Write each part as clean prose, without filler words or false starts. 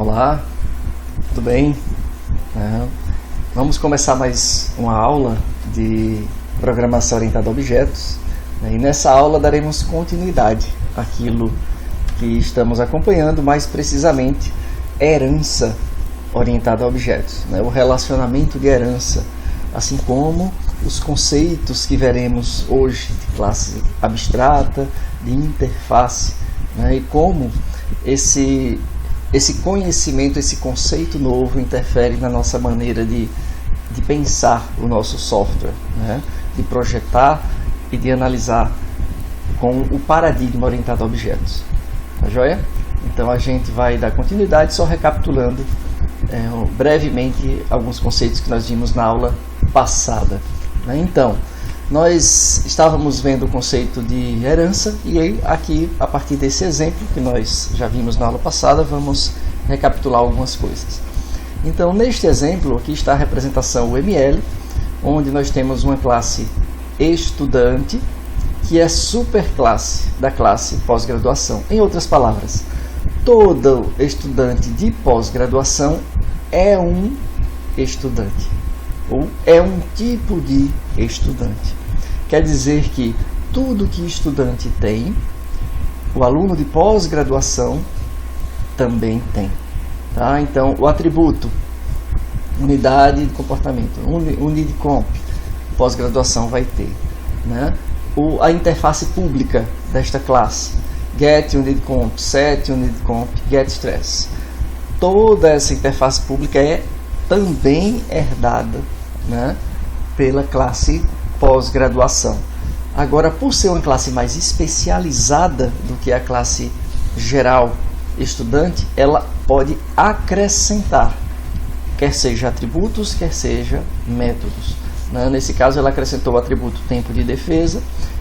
Olá, tudo bem? Vamos começar mais uma aula de programação orientada a objetos, e nessa aula daremos continuidade àquilo que estamos acompanhando, mais precisamente herança orientada a objetos, o relacionamento de herança, assim como os conceitos que veremos hoje de classe abstrata, de interface, e como esse conhecimento, esse conceito novo interfere na nossa maneira de pensar o nosso software, de projetar e de analisar com o paradigma orientado a objetos. Tá joia? Então a gente vai dar continuidade só recapitulando brevemente alguns conceitos que nós vimos na aula passada. Então, nós estávamos vendo o conceito de herança e aí, aqui, a partir desse exemplo que nós já vimos na aula passada, vamos recapitular algumas coisas. Então, neste exemplo, aqui está a representação UML, onde nós temos uma classe estudante, que é superclasse da classe pós-graduação. Em outras palavras, todo estudante de pós-graduação é um estudante, ou é um tipo de estudante. Quer dizer que tudo que estudante tem, o aluno de pós-graduação também tem. Tá? Então, o atributo, unidade de comportamento, UnidComp, pós-graduação vai ter. A interface pública desta classe, getUnidComp, setUnidComp, getStress. Toda essa interface pública é também herdada pela classe pós-graduação. Agora, por ser uma classe mais especializada do que a classe geral estudante, ela pode acrescentar, quer seja atributos, quer seja métodos. Nesse caso, ela acrescentou o atributo tempo de defesa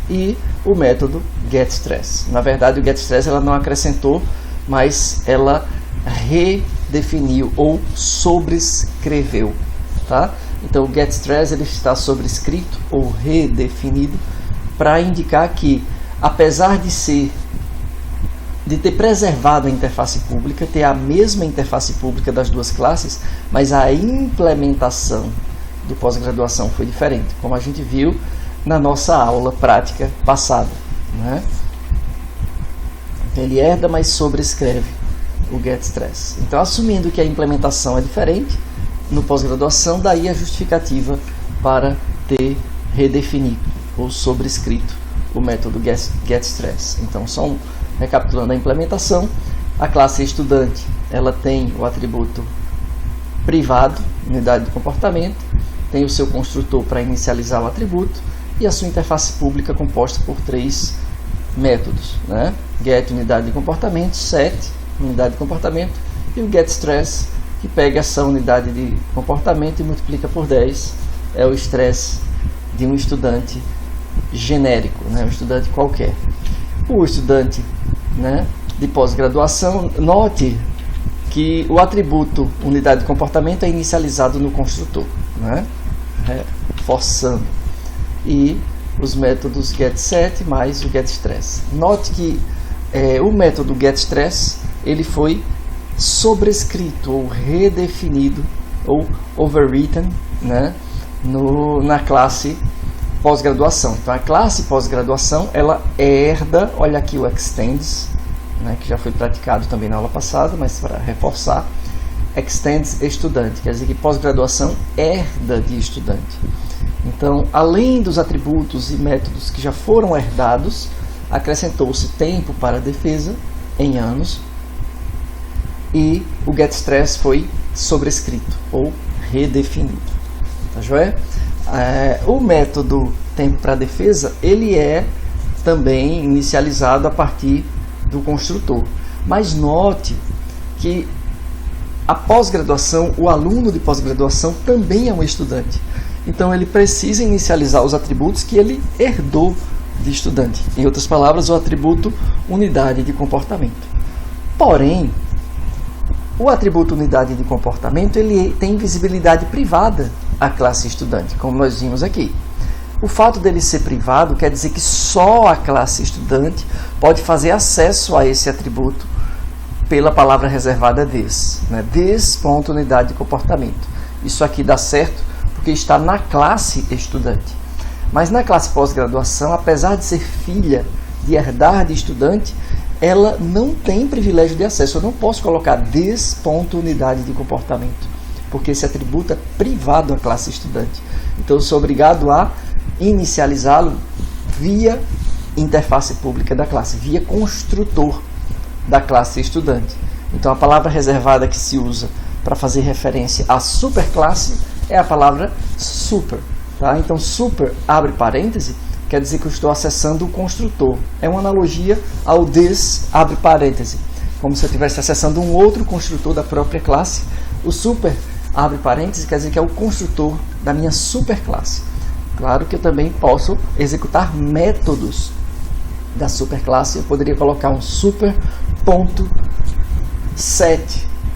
e o método getStress. Na verdade, o getStress ela não acrescentou, mas ela redefiniu ou sobrescreveu. Tá? Então, o getStress ele está sobrescrito ou redefinido para indicar que, apesar de ter preservado a interface pública, ter a mesma interface pública das duas classes, mas a implementação do pós-graduação foi diferente, como a gente viu na nossa aula prática passada. Ele herda, mas sobrescreve o getStress. Então, assumindo que a implementação é diferente no pós-graduação, daí a justificativa para ter redefinido ou sobrescrito o método getStress. Então, só recapitulando a implementação, a classe estudante ela tem o atributo privado, unidade de comportamento, tem o seu construtor para inicializar o atributo e a sua interface pública composta por 3 métodos, get unidade de comportamento, set unidade de comportamento e o getStress, que pega essa unidade de comportamento e multiplica por 10, é o stress de um estudante genérico, um estudante qualquer. O estudante de pós-graduação, note que o atributo unidade de comportamento é inicializado no construtor, reforçando, e os métodos getSet mais o getStress. Note que o método getStress ele foi sobrescrito ou redefinido ou overwritten na classe pós-graduação. Então, a classe pós-graduação ela herda, olha aqui o extends, que já foi praticado também na aula passada, mas para reforçar, extends estudante, quer dizer que pós-graduação herda de estudante. Então, além dos atributos e métodos que já foram herdados, acrescentou-se tempo para defesa em anos e o getStress foi sobrescrito ou redefinido. Tá joia? O método tempo para defesa ele é também inicializado a partir do construtor. Mas note que a pós-graduação, o aluno de pós-graduação também é um estudante. Então ele precisa inicializar os atributos que ele herdou de estudante. Em outras palavras, o atributo unidade de comportamento. Porém, o atributo unidade de comportamento ele tem visibilidade privada à classe estudante, como nós vimos aqui. O fato dele ser privado quer dizer que só a classe estudante pode fazer acesso a esse atributo pela palavra reservada this, né? This, ponto, unidade de comportamento. Isso aqui dá certo porque está na classe estudante. Mas na classe pós-graduação, apesar de ser filha, de herdar de estudante, ela não tem privilégio de acesso. Eu não posso colocar this, ponto, unidade de comportamento, porque esse atributo é privado à classe estudante. Então eu sou obrigado a inicializá-lo via interface pública da classe, via construtor da classe estudante. Então a palavra reservada que se usa para fazer referência à superclasse é a palavra super. Tá? Então super, abre parêntese, quer dizer que eu estou acessando o construtor. É uma analogia ao this, abre parêntese, como se eu estivesse acessando um outro construtor da própria classe. O super, abre parêntese, quer dizer que é o construtor da minha superclasse. Claro que eu também posso executar métodos da superclasse. Eu poderia colocar um super.set,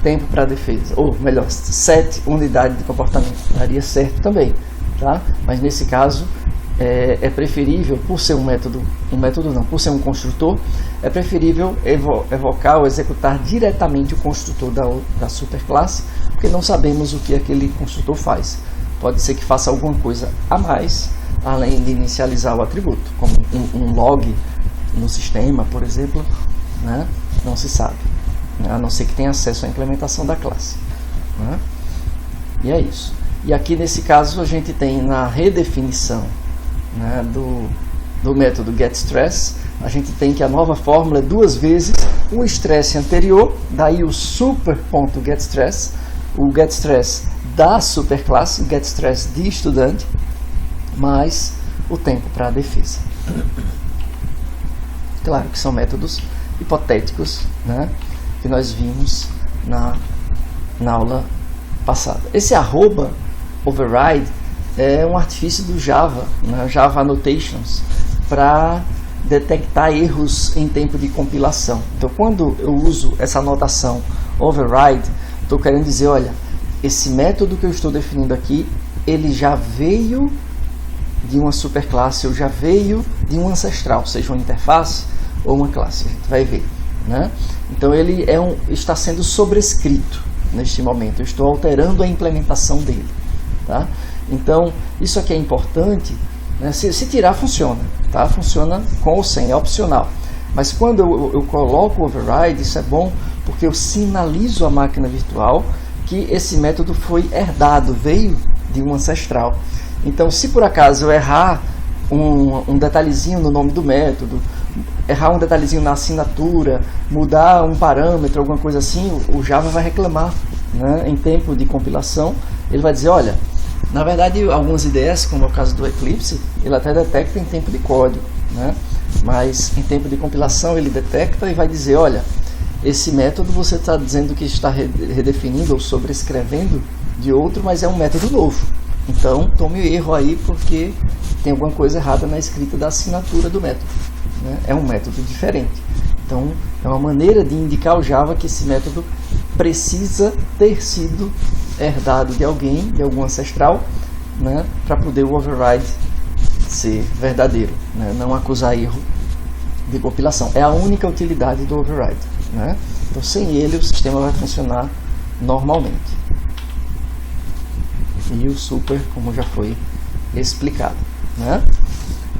tempo para defesa, ou melhor, set, unidade de comportamento. Daria certo também, tá? Mas nesse caso é preferível, por ser por ser um construtor, é preferível evocar ou executar diretamente o construtor da superclasse, porque não sabemos o que aquele construtor faz. Pode ser que faça alguma coisa a mais, além de inicializar o atributo, como um log no sistema, por exemplo, né? Não se sabe, a não ser que tenha acesso à implementação da classe, né? E é isso. E aqui nesse caso a gente tem na redefinição, né, do método getStress, a gente tem que a nova fórmula é duas vezes o stress anterior, daí o super.getStress, o getStress da superclasse, o getStress de estudante, mais o tempo para a defesa. Claro que são métodos hipotéticos, né, que nós vimos na aula passada. Esse arroba override é um artifício do Java, né, Java Annotations, para detectar erros em tempo de compilação. Então, quando eu uso essa anotação override, estou querendo dizer, olha, esse método que eu estou definindo aqui, ele já veio de uma superclasse, ou já veio de um ancestral, seja uma interface ou uma classe, a gente vai ver, né? Então, ele está sendo sobrescrito neste momento, eu estou alterando a implementação dele, tá? Então, isso aqui é importante, né? Se tirar, funciona, tá? Funciona com ou sem, é opcional. Mas quando eu coloco o override, isso é bom, porque eu sinalizo à máquina virtual que esse método foi herdado, veio de um ancestral. Então, se por acaso eu errar um detalhezinho no nome do método, errar um detalhezinho na assinatura, mudar um parâmetro, alguma coisa assim, o Java vai reclamar, né? Em tempo de compilação, ele vai dizer, olha, na verdade, algumas IDEs, como é o caso do Eclipse, ele até detecta em tempo de código, né? Mas em tempo de compilação ele detecta e vai dizer, olha, esse método você está dizendo que está redefinindo ou sobrescrevendo de outro, mas é um método novo. Então, tome o erro aí porque tem alguma coisa errada na escrita da assinatura do método, né? É um método diferente. Então, é uma maneira de indicar ao Java que esse método precisa ter sido herdado de alguém, de algum ancestral, né, para poder o override ser verdadeiro, né, não acusar erro de compilação. É a única utilidade do override, né? Então, sem ele, o sistema vai funcionar normalmente. E o super, como já foi explicado, né?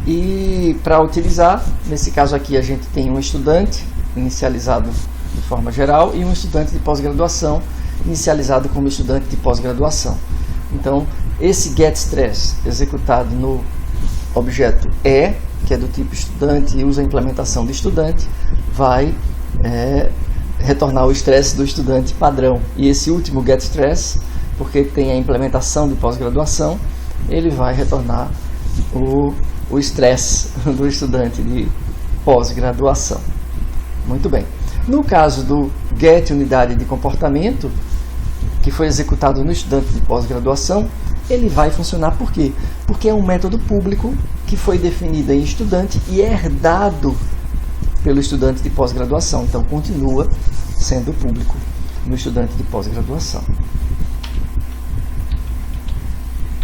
E para utilizar, nesse caso aqui, a gente tem um estudante inicializado de forma geral e um estudante de pós-graduação inicializado como estudante de pós-graduação. Então, esse getStress executado no objeto E, que é do tipo estudante e usa a implementação de estudante, vai retornar o stress do estudante padrão. E esse último getStress, porque tem a implementação de pós-graduação, ele vai retornar o stress do estudante de pós-graduação. Muito bem. No caso do getUnidade de comportamento, que foi executado no estudante de pós-graduação, ele vai funcionar por quê? Porque é um método público que foi definido em estudante e é herdado pelo estudante de pós-graduação. Então, continua sendo público no estudante de pós-graduação.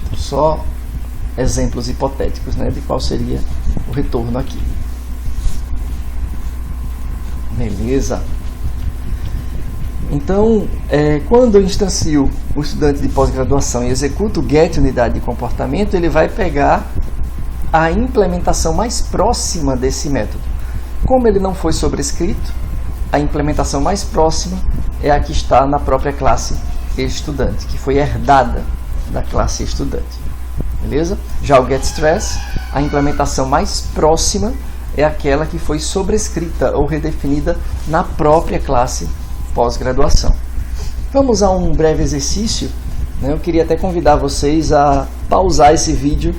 Então, só exemplos hipotéticos, né, de qual seria o retorno aqui. Beleza. Então, quando eu instancio o estudante de pós-graduação e executo o get unidade de comportamento, ele vai pegar a implementação mais próxima desse método. Como ele não foi sobrescrito, a implementação mais próxima é a que está na própria classe estudante, que foi herdada da classe estudante. Beleza? Já o getStress, a implementação mais próxima é aquela que foi sobrescrita ou redefinida na própria classe pós-graduação. Vamos a um breve exercício. Eu queria até convidar vocês a pausar esse vídeo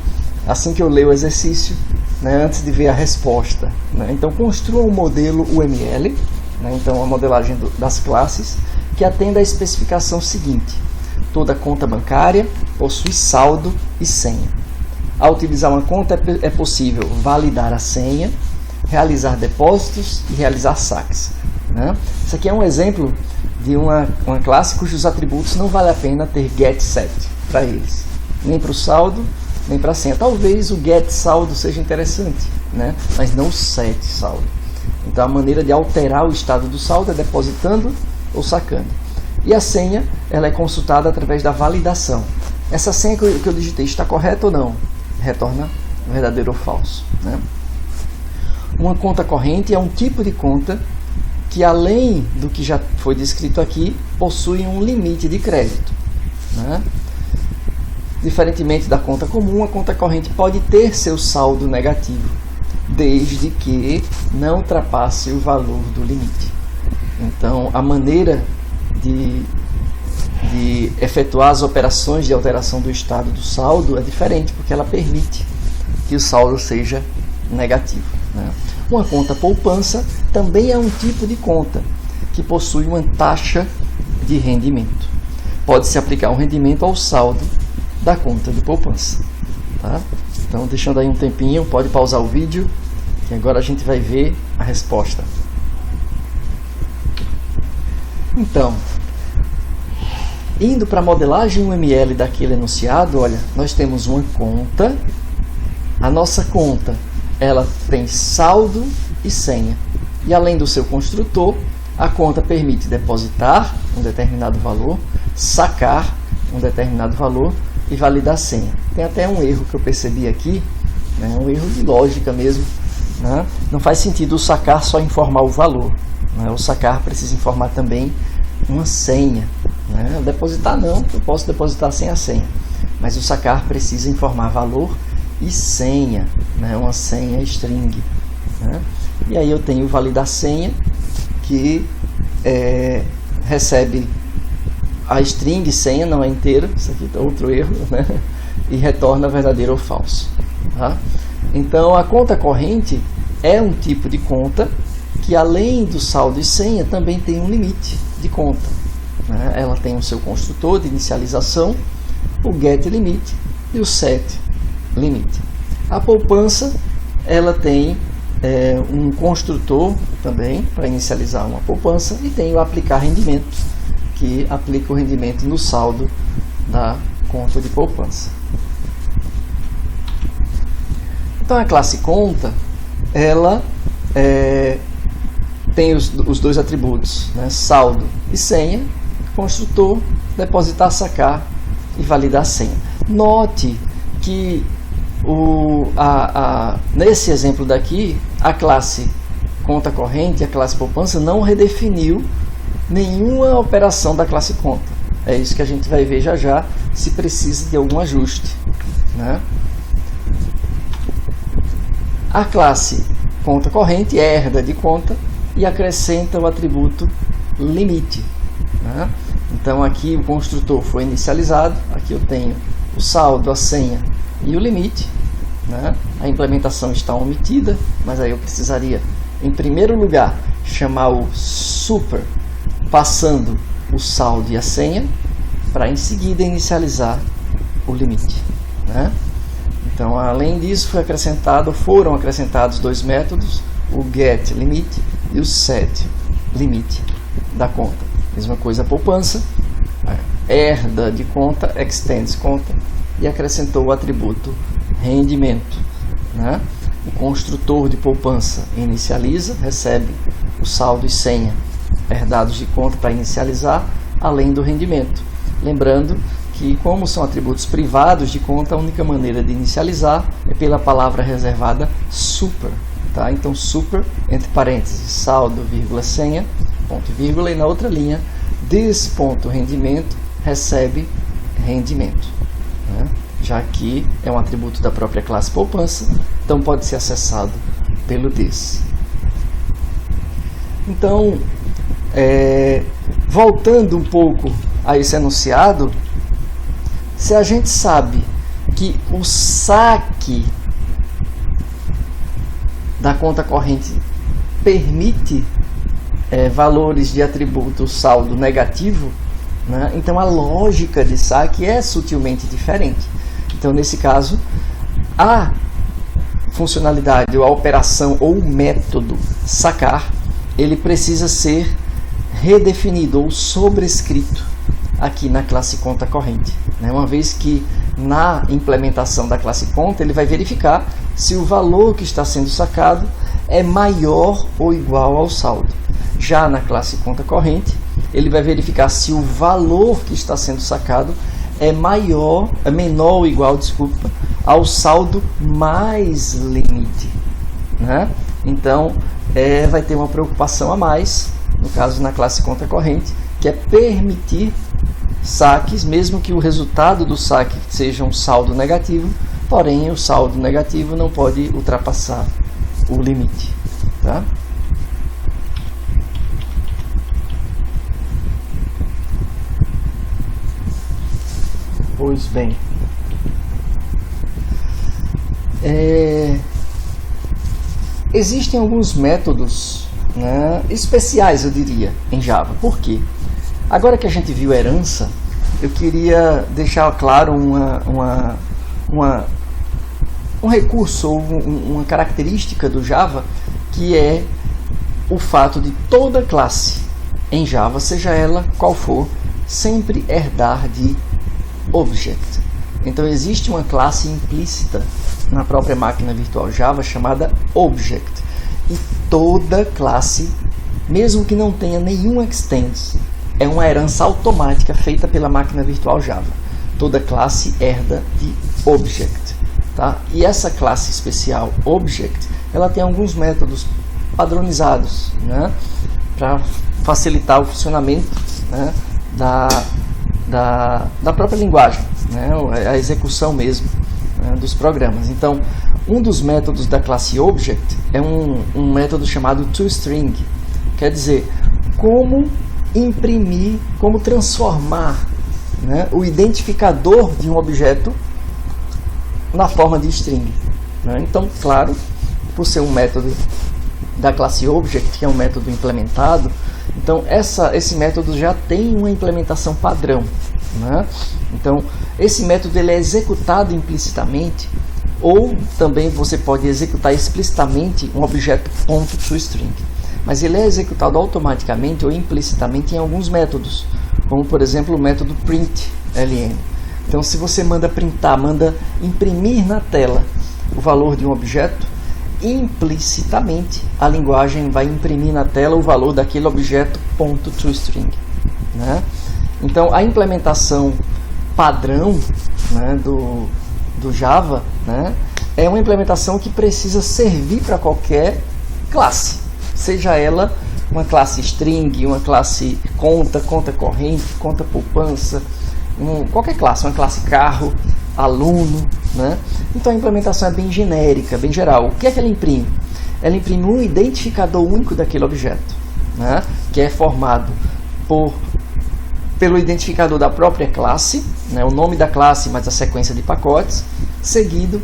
assim que eu ler o exercício, antes de ver a resposta. Então, construa um modelo UML, então a modelagem das classes, que atenda à especificação seguinte: toda conta bancária possui saldo e senha. Ao utilizar uma conta é possível validar a senha, realizar depósitos e realizar saques. Isso aqui é um exemplo de uma classe cujos atributos não vale a pena ter getSet para eles, nem para o saldo, nem para a senha. Talvez o getSaldo seja interessante, mas não o setSaldo. Então a maneira de alterar o estado do saldo é depositando ou sacando. E a senha, ela é consultada através da validação. Essa senha que eu digitei está correta ou não? Retorna verdadeiro ou falso. Uma conta corrente é um tipo de conta que, além do que já foi descrito aqui, possui um limite de crédito. Diferentemente da conta comum, a conta corrente pode ter seu saldo negativo, desde que não ultrapasse o valor do limite. Então, a maneira de efetuar as operações de alteração do estado do saldo é diferente, porque ela permite que o saldo seja negativo. Uma conta poupança também é um tipo de conta que possui uma taxa de rendimento. Pode-se aplicar um rendimento ao saldo da conta de poupança. Então, deixando aí um tempinho, pode pausar o vídeo, que agora a gente vai ver a resposta. Então, indo para a modelagem UML daquele enunciado, olha, nós temos uma conta. A nossa conta, ela tem saldo e senha. E além do seu construtor, a conta permite depositar um determinado valor, sacar um determinado valor e validar a senha. Tem até um erro que eu percebi aqui, um erro de lógica mesmo. Não faz sentido o sacar só informar o valor. O sacar precisa informar também uma senha. Depositar não, eu posso depositar sem a senha. Mas o sacar precisa informar valor e senha, uma senha string. E aí eu tenho o validar senha, que recebe a string senha, não é inteira, isso aqui é outro erro, e retorna verdadeiro ou falso. Então a conta corrente é um tipo de conta que, além do saldo e senha, também tem um limite de conta. Ela tem o seu construtor de inicialização, o getLimit e o setLimit. A poupança, ela tem um construtor também para inicializar uma poupança, e tem o aplicar rendimento, que aplica o rendimento no saldo da conta de poupança. Então a classe conta, ela tem os dois atributos, saldo e senha, construtor, depositar, sacar e validar a senha. Note que nesse exemplo daqui, a classe conta corrente e a classe poupança não redefiniu nenhuma operação da classe conta. É isso que a gente vai ver já já, se precisa de algum ajuste. A classe conta corrente herda de conta e acrescenta o atributo limite. Então aqui o construtor foi inicializado, aqui eu tenho o saldo, a senha e o limite. A implementação está omitida, mas aí eu precisaria, em primeiro lugar, chamar o super, passando o saldo e a senha, para em seguida inicializar o limite. Então, além disso, foram acrescentados dois métodos, o getLimit e o setLimit da conta. Mesma coisa a poupança, herda de conta, extends conta, e acrescentou o atributo rendimento. O construtor de poupança inicializa, recebe o saldo e senha herdados de conta para inicializar, além do rendimento. Lembrando que, como são atributos privados de conta, a única maneira de inicializar é pela palavra reservada super. Tá? Então, super, entre parênteses, saldo, vírgula, senha, ponto, vírgula, e na outra linha, rendimento, recebe rendimento. Né? Já que é um atributo da própria classe poupança, então pode ser acessado pelo this. Então, voltando um pouco a esse enunciado, se a gente sabe que o saque da conta corrente permite valores de atributo saldo negativo, né? Então a lógica de saque é sutilmente diferente. Então, nesse caso, a funcionalidade, ou a operação, ou o método sacar, ele precisa ser redefinido ou sobrescrito aqui na classe conta corrente, né? Uma vez que na implementação da classe conta ele vai verificar se o valor que está sendo sacado é maior ou igual ao saldo. Já na classe conta corrente ele vai verificar se o valor que está sendo sacado é menor ou igual, ao saldo mais limite, né? Então vai ter uma preocupação a mais, no caso na classe conta corrente, que é permitir saques, mesmo que o resultado do saque seja um saldo negativo, porém o saldo negativo não pode ultrapassar o limite. Tá? Pois bem, existem alguns métodos, né, especiais, eu diria, em Java. Por quê? Agora que a gente viu herança, eu queria deixar claro um recurso ou uma característica do Java, que é o fato de toda classe em Java, seja ela qual for, sempre herdar de object. Então existe uma classe implícita na própria máquina virtual Java chamada object. E toda classe, mesmo que não tenha nenhum extends, é uma herança automática feita pela máquina virtual Java. Toda classe herda de object. Tá? E essa classe especial object, ela tem alguns métodos padronizados, né, para facilitar o funcionamento, né, da própria linguagem, né, a execução mesmo, né, dos programas. Então, um dos métodos da classe object é um método chamado toString. Quer dizer, como imprimir, como transformar, né, o identificador de um objeto na forma de string. Né? Então, claro, por ser um método da classe object, que é um método implementado, então esse método já tem uma implementação padrão. Né? Então, esse método ele é executado implicitamente, ou também você pode executar explicitamente um objeto .toString. Mas ele é executado automaticamente ou implicitamente em alguns métodos, como por exemplo o método println. Então, se você manda printar, manda imprimir na tela o valor de um objeto, implicitamente a linguagem vai imprimir na tela o valor daquele objeto .toString. Né? Então, a implementação padrão, né, do Java, né, é uma implementação que precisa servir para qualquer classe, seja ela uma classe string, uma classe conta corrente, conta poupança, qualquer classe, uma classe carro, aluno. Né? Então a implementação é bem genérica, bem geral. O que é que ela imprime? Ela imprime um identificador único daquele objeto, né, que é formado pelo identificador da própria classe, né, o nome da classe mais a sequência de pacotes, seguido,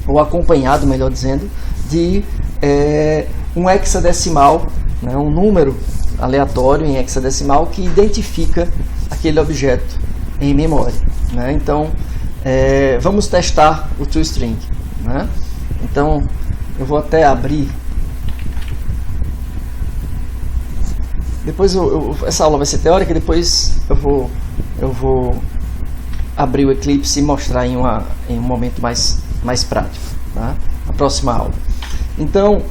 ou acompanhado, melhor dizendo, de um hexadecimal, né, um número aleatório em hexadecimal que identifica aquele objeto em memória. Né? Então, vamos testar o toString. Né? Então, eu vou até abrir. Depois essa aula vai ser teórica, depois eu vou abrir o Eclipse e mostrar em um momento mais prático, tá? Na próxima aula. Então,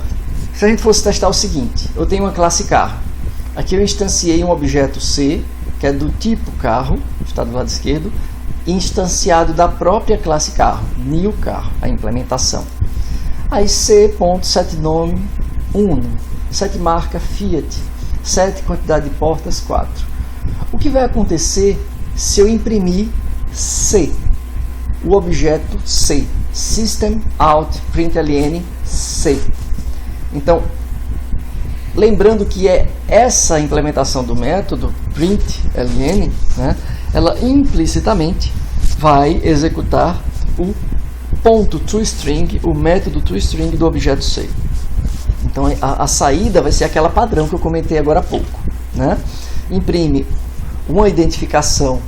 se a gente fosse testar o seguinte, eu tenho uma classe carro. Aqui eu instanciei um objeto C, que é do tipo carro, está do lado esquerdo, instanciado da própria classe carro, new carro, a implementação. Aí C.setNome 1, setMarca Fiat, set quantidade de portas 4. O que vai acontecer se eu imprimir C, o objeto C, system out println C? Então, lembrando que é essa implementação do método println, né, ela implicitamente vai executar o ponto toString, o método toString do objeto C. Então a saída vai ser aquela padrão que eu comentei agora há pouco, né? Imprime uma identificação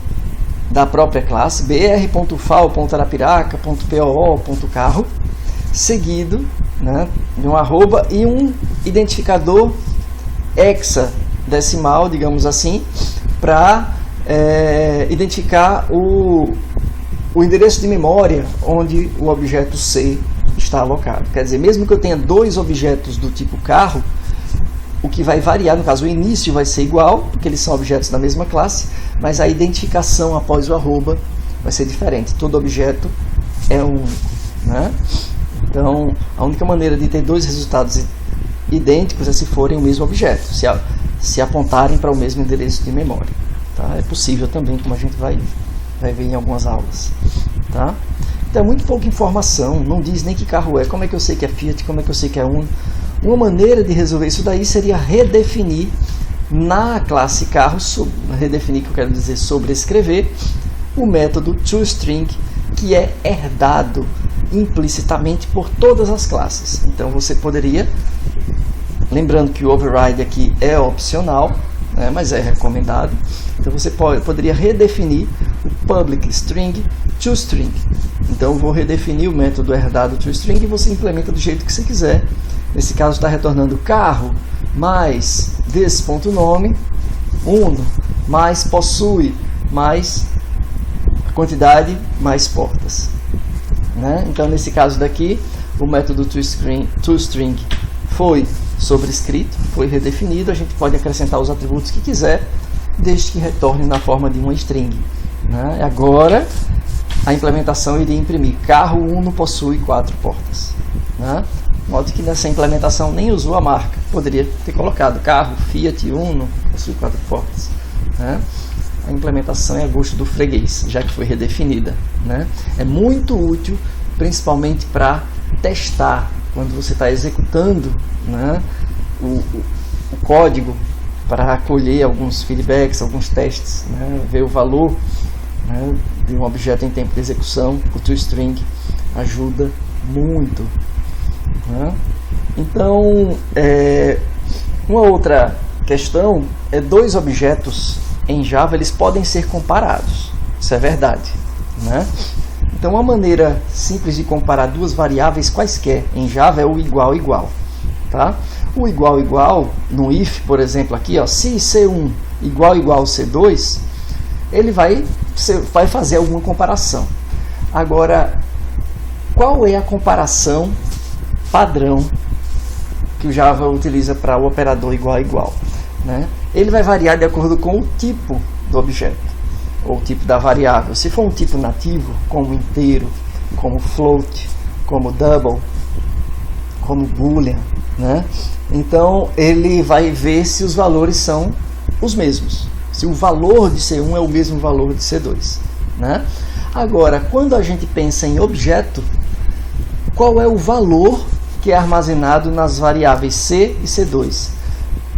da própria classe, br.fal.arapiraca.poo.carro, seguido, né, de um arroba e um identificador hexadecimal, digamos assim, para identificar o endereço de memória onde o objeto C está alocado. Quer dizer, mesmo que eu tenha dois objetos do tipo carro, o que vai variar, no caso o início vai ser igual, porque eles são objetos da mesma classe, mas a identificação após o arroba vai ser diferente. Todo objeto é único, né? Então, a única maneira de ter dois resultados idênticos é se forem o mesmo objeto, se apontarem para o mesmo endereço de memória. Tá? É possível também, como a gente vai ver em algumas aulas. Tá? Então é muito pouca informação, não diz nem que carro é, como é que eu sei que é Fiat, como é que eu sei que é Uno. Uma maneira de resolver isso daí seria redefinir na classe carro, redefinir, que eu quero dizer, sobrescrever o método toString, que é herdado implicitamente por todas as classes. Então você poderia, lembrando que o override aqui é opcional, né, mas é recomendado, então você poderia redefinir o public string toString. Então eu vou redefinir o método herdado toString e você implementa do jeito que você quiser. Nesse caso está retornando carro mais this.nome, uno, mais possui, mais quantidade, mais portas. Né? Então nesse caso daqui, o método toString foi sobrescrito, foi redefinido, a gente pode acrescentar os atributos que quiser, desde que retorne na forma de uma string. Né? Agora, a implementação iria imprimir carro uno possui 4 portas. Né? Note que nessa implementação nem usou a marca, poderia ter colocado carro Fiat Uno possui 4 portas. Né? A implementação é a gosto do freguês, já que foi redefinida. Né? É muito útil, principalmente para testar, quando você está executando, né, o código, para acolher alguns feedbacks, alguns testes, né, ver o valor, né, de um objeto em tempo de execução. O toString ajuda muito. Né? Então, uma outra questão é dois objetos em Java, eles podem ser comparados. Isso é verdade. Né? Então, uma maneira simples de comparar duas variáveis quaisquer em Java é o igual igual. Tá? O igual igual, no if, por exemplo, aqui, ó, se C1 igual igual C2, ele vai fazer alguma comparação. Agora, qual é a comparação padrão que o Java utiliza para o operador igual igual? Né? Ele vai variar de acordo com o tipo do objeto, ou o tipo da variável. Se for um tipo nativo, como inteiro, como float, como double, como boolean, né? Então ele vai ver se os valores são os mesmos, se o valor de C1 é o mesmo valor de C2. Né? Agora, quando a gente pensa em objeto, qual é o valor que é armazenado nas variáveis C e C2?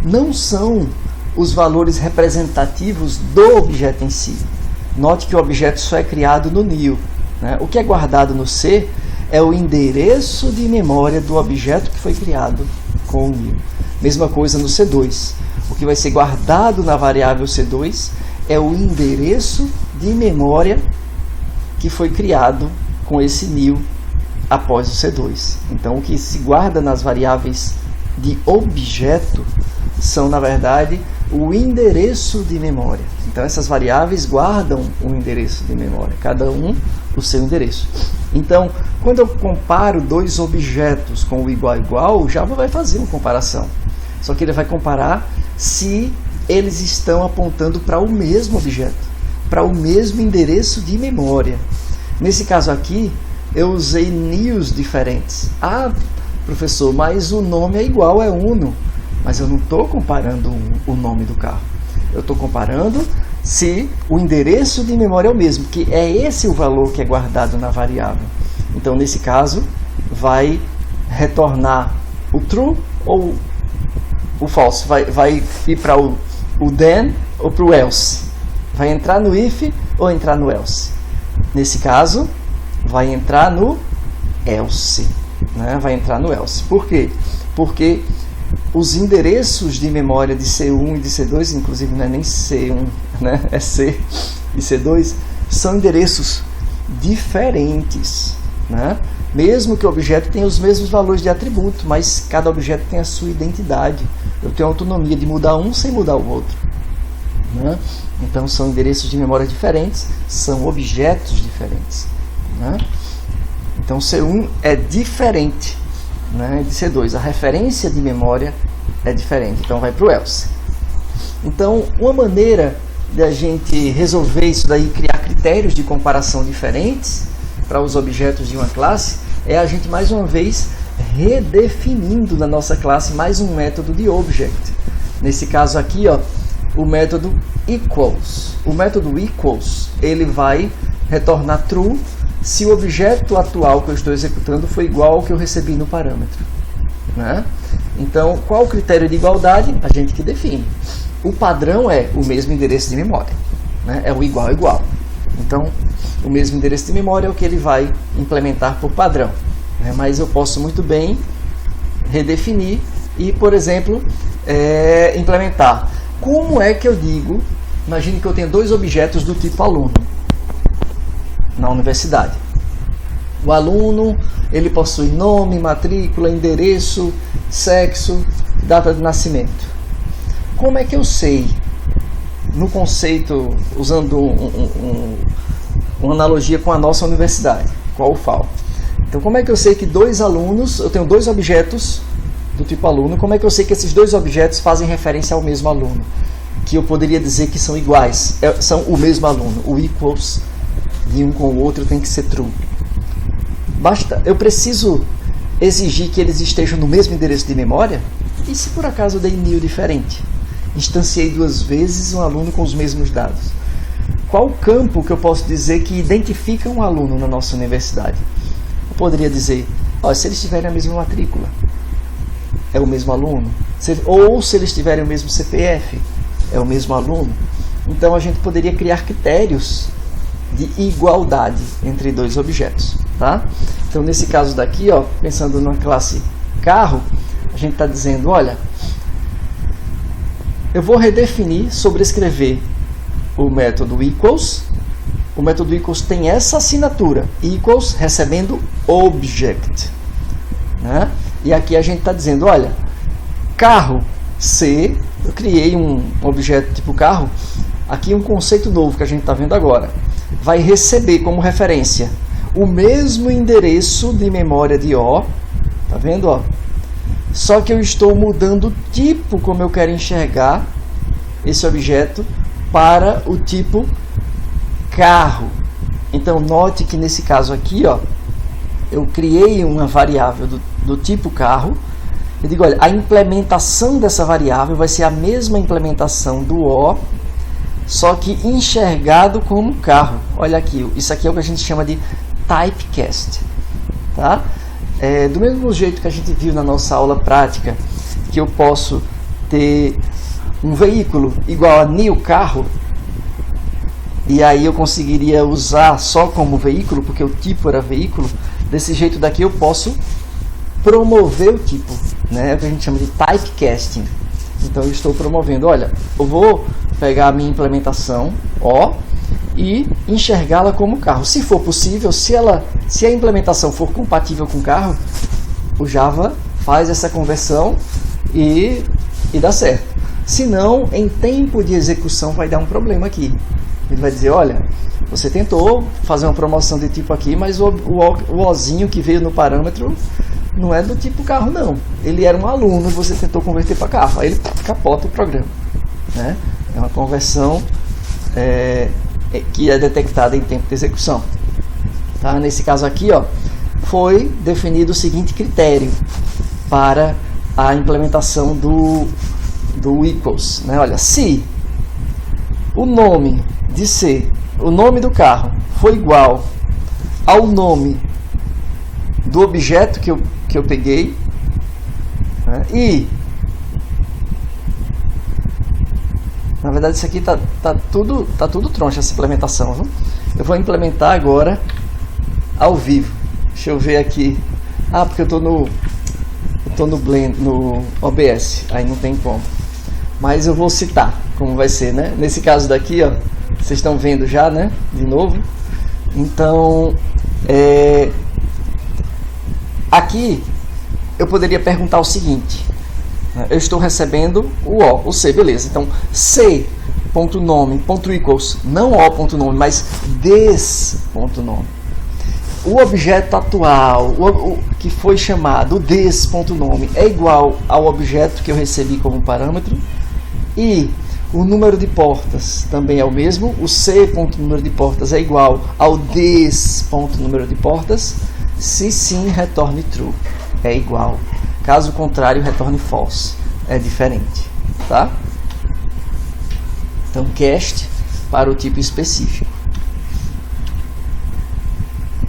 Não são os valores representativos do objeto em si. Note que o objeto só é criado no new. Né? O que é guardado no C é o endereço de memória do objeto que foi criado com o new. Mesma coisa no C2. O que vai ser guardado na variável C2 é o endereço de memória que foi criado com esse new após o C2. Então, o que se guarda nas variáveis de objeto são, na verdade, o endereço de memória. Então, essas variáveis guardam um endereço de memória, cada um o seu endereço. Então, quando eu comparo dois objetos com o igual igual, o Java vai fazer uma comparação. Só que ele vai comparar se eles estão apontando para o mesmo objeto, para o mesmo endereço de memória. Nesse caso aqui, eu usei NIOs diferentes. Ah, professor, mas o nome é igual, é Uno. Mas eu não estou comparando o nome do carro. Eu estou comparando se o endereço de memória é o mesmo, que é esse o valor que é guardado na variável. Então, nesse caso, vai retornar o true ou o false. Vai ir para o then ou para o else. Vai entrar no if ou entrar no else. Nesse caso, vai entrar no else. Né? Vai entrar no else. Por quê? Porque os endereços de memória de C1 e de C2, inclusive não é nem C1, né? É C e C2, são endereços diferentes. Né? Mesmo que o objeto tenha os mesmos valores de atributo, mas cada objeto tem a sua identidade. Eu tenho autonomia de mudar um sem mudar o outro. Né? Então são endereços de memória diferentes, são objetos diferentes. Né? Então C1 é diferente, né, de C2. A referência de memória é diferente, então vai para o else. Então, uma maneira de a gente resolver isso daí, criar critérios de comparação diferentes para os objetos de uma classe, é a gente mais uma vez redefinindo na nossa classe mais um método de object. Nesse caso aqui, ó, o método equals. O método equals, ele vai retornar true se o objeto atual que eu estou executando for igual ao que eu recebi no parâmetro. Né? Então, qual o critério de igualdade? A gente que define. O padrão é o mesmo endereço de memória. Né? É o igual igual. Então, o mesmo endereço de memória é o que ele vai implementar por padrão. Né? Mas eu posso muito bem redefinir e, por exemplo, implementar. Como é que eu digo? Imagine que eu tenho dois objetos do tipo aluno na universidade. O aluno, ele possui nome, matrícula, endereço, sexo, data de nascimento. Como é que eu sei, no conceito, usando uma analogia com a nossa universidade, com a UFAL? Então, como é que eu sei que dois alunos, eu tenho dois objetos do tipo aluno, como é que eu sei que esses dois objetos fazem referência ao mesmo aluno? Que eu poderia dizer que são iguais, são o mesmo aluno, o equals de um com o outro tem que ser true. Eu preciso exigir que eles estejam no mesmo endereço de memória? E se por acaso eu dei new diferente? Instanciei duas vezes um aluno com os mesmos dados. Qual o campo que eu posso dizer que identifica um aluno na nossa universidade? Eu poderia dizer, se eles tiverem a mesma matrícula, é o mesmo aluno. Ou se eles tiverem o mesmo CPF, é o mesmo aluno. Então a gente poderia criar critérios de igualdade entre dois objetos, tá? Então nesse caso daqui, pensando na classe carro, a gente está dizendo, olha, eu vou redefinir, sobrescrever o método equals. O método equals tem essa assinatura, equals recebendo object, né? E aqui a gente está dizendo, olha, carro C, eu criei um objeto tipo carro, aqui um conceito novo que a gente está vendo agora. Vai receber como referência o mesmo endereço de memória de O, tá vendo? Só que eu estou mudando o tipo como eu quero enxergar esse objeto para o tipo carro. Então note que nesse caso aqui, eu criei uma variável do tipo carro. Eu digo, olha, a implementação dessa variável vai ser a mesma implementação do O, só que enxergado como carro. Olha aqui, isso aqui é o que a gente chama de typecast. Tá? Do mesmo jeito que a gente viu na nossa aula prática, que eu posso ter um veículo igual a new carro, e aí eu conseguiria usar só como veículo, porque o tipo era veículo, desse jeito daqui eu posso promover o tipo, né? É o que a gente chama de typecasting. Então eu estou promovendo, olha, eu vou pegar a minha implementação O e enxergá-la como carro. Se for possível, se a implementação for compatível com carro, o Java faz essa conversão e dá certo. Se não, em tempo de execução vai dar um problema aqui. Ele vai dizer, olha, você tentou fazer uma promoção de tipo aqui, mas o Ozinho que veio no parâmetro não é do tipo carro não. Ele era um aluno e você tentou converter para carro. Aí ele capota o programa, né? É uma conversão que é detectada em tempo de execução. Tá? Nesse caso aqui, ó, foi definido o seguinte critério para a implementação do equals, né? Olha, se o nome de C, o nome do carro, foi igual ao nome do objeto que eu peguei, né? E na verdade isso aqui tá tudo troncha, essa implementação, viu? Eu vou implementar agora ao vivo. Deixa eu ver aqui. Porque eu tô no Blend, no OBS, aí não tem como. Mas eu vou citar como vai ser, né? Nesse caso daqui, ó, vocês estão vendo já, né? De novo. Então, aqui eu poderia perguntar o seguinte: eu estou recebendo o C, beleza? Então, C.nome.equals, não O.nome, mas des.nome. O objeto atual, o que foi chamado, o des.nome, é igual ao objeto que eu recebi como parâmetro, e o número de portas também é o mesmo. O C.número de portas é igual ao des.número de portas. Se sim, retorne true, é igual. Caso contrário, retorne false, é diferente, tá? Então, cast para o tipo específico.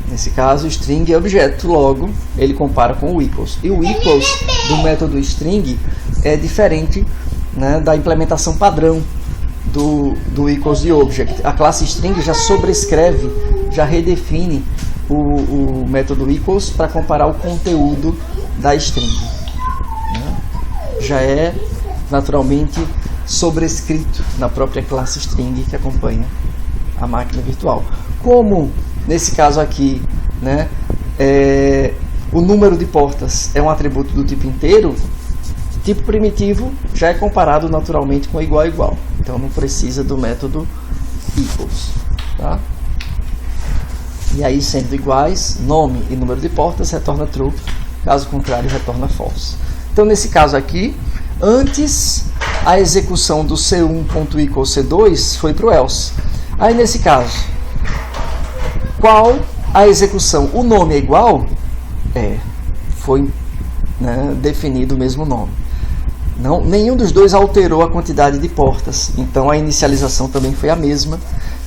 Nesse caso, string é objeto, logo ele compara com o equals. E o equals do método string é diferente, né, da implementação padrão do equals de object. A classe string já sobrescreve, já redefine o método equals para comparar o conteúdo da string, né? Já é naturalmente sobrescrito na própria classe string que acompanha a máquina virtual. Como nesse caso aqui, né, o número de portas é um atributo do tipo inteiro, tipo primitivo já é comparado naturalmente com igual a igual. Então não precisa do método equals, tá? E aí, sendo iguais, nome e número de portas retorna true, caso contrário retorna false. Então nesse caso aqui, antes a execução do C1.equals C2 foi para o else. Aí nesse caso, qual a execução? O nome é igual? Foi, né, definido o mesmo nome. Não, nenhum dos dois alterou a quantidade de portas. Então a inicialização também foi a mesma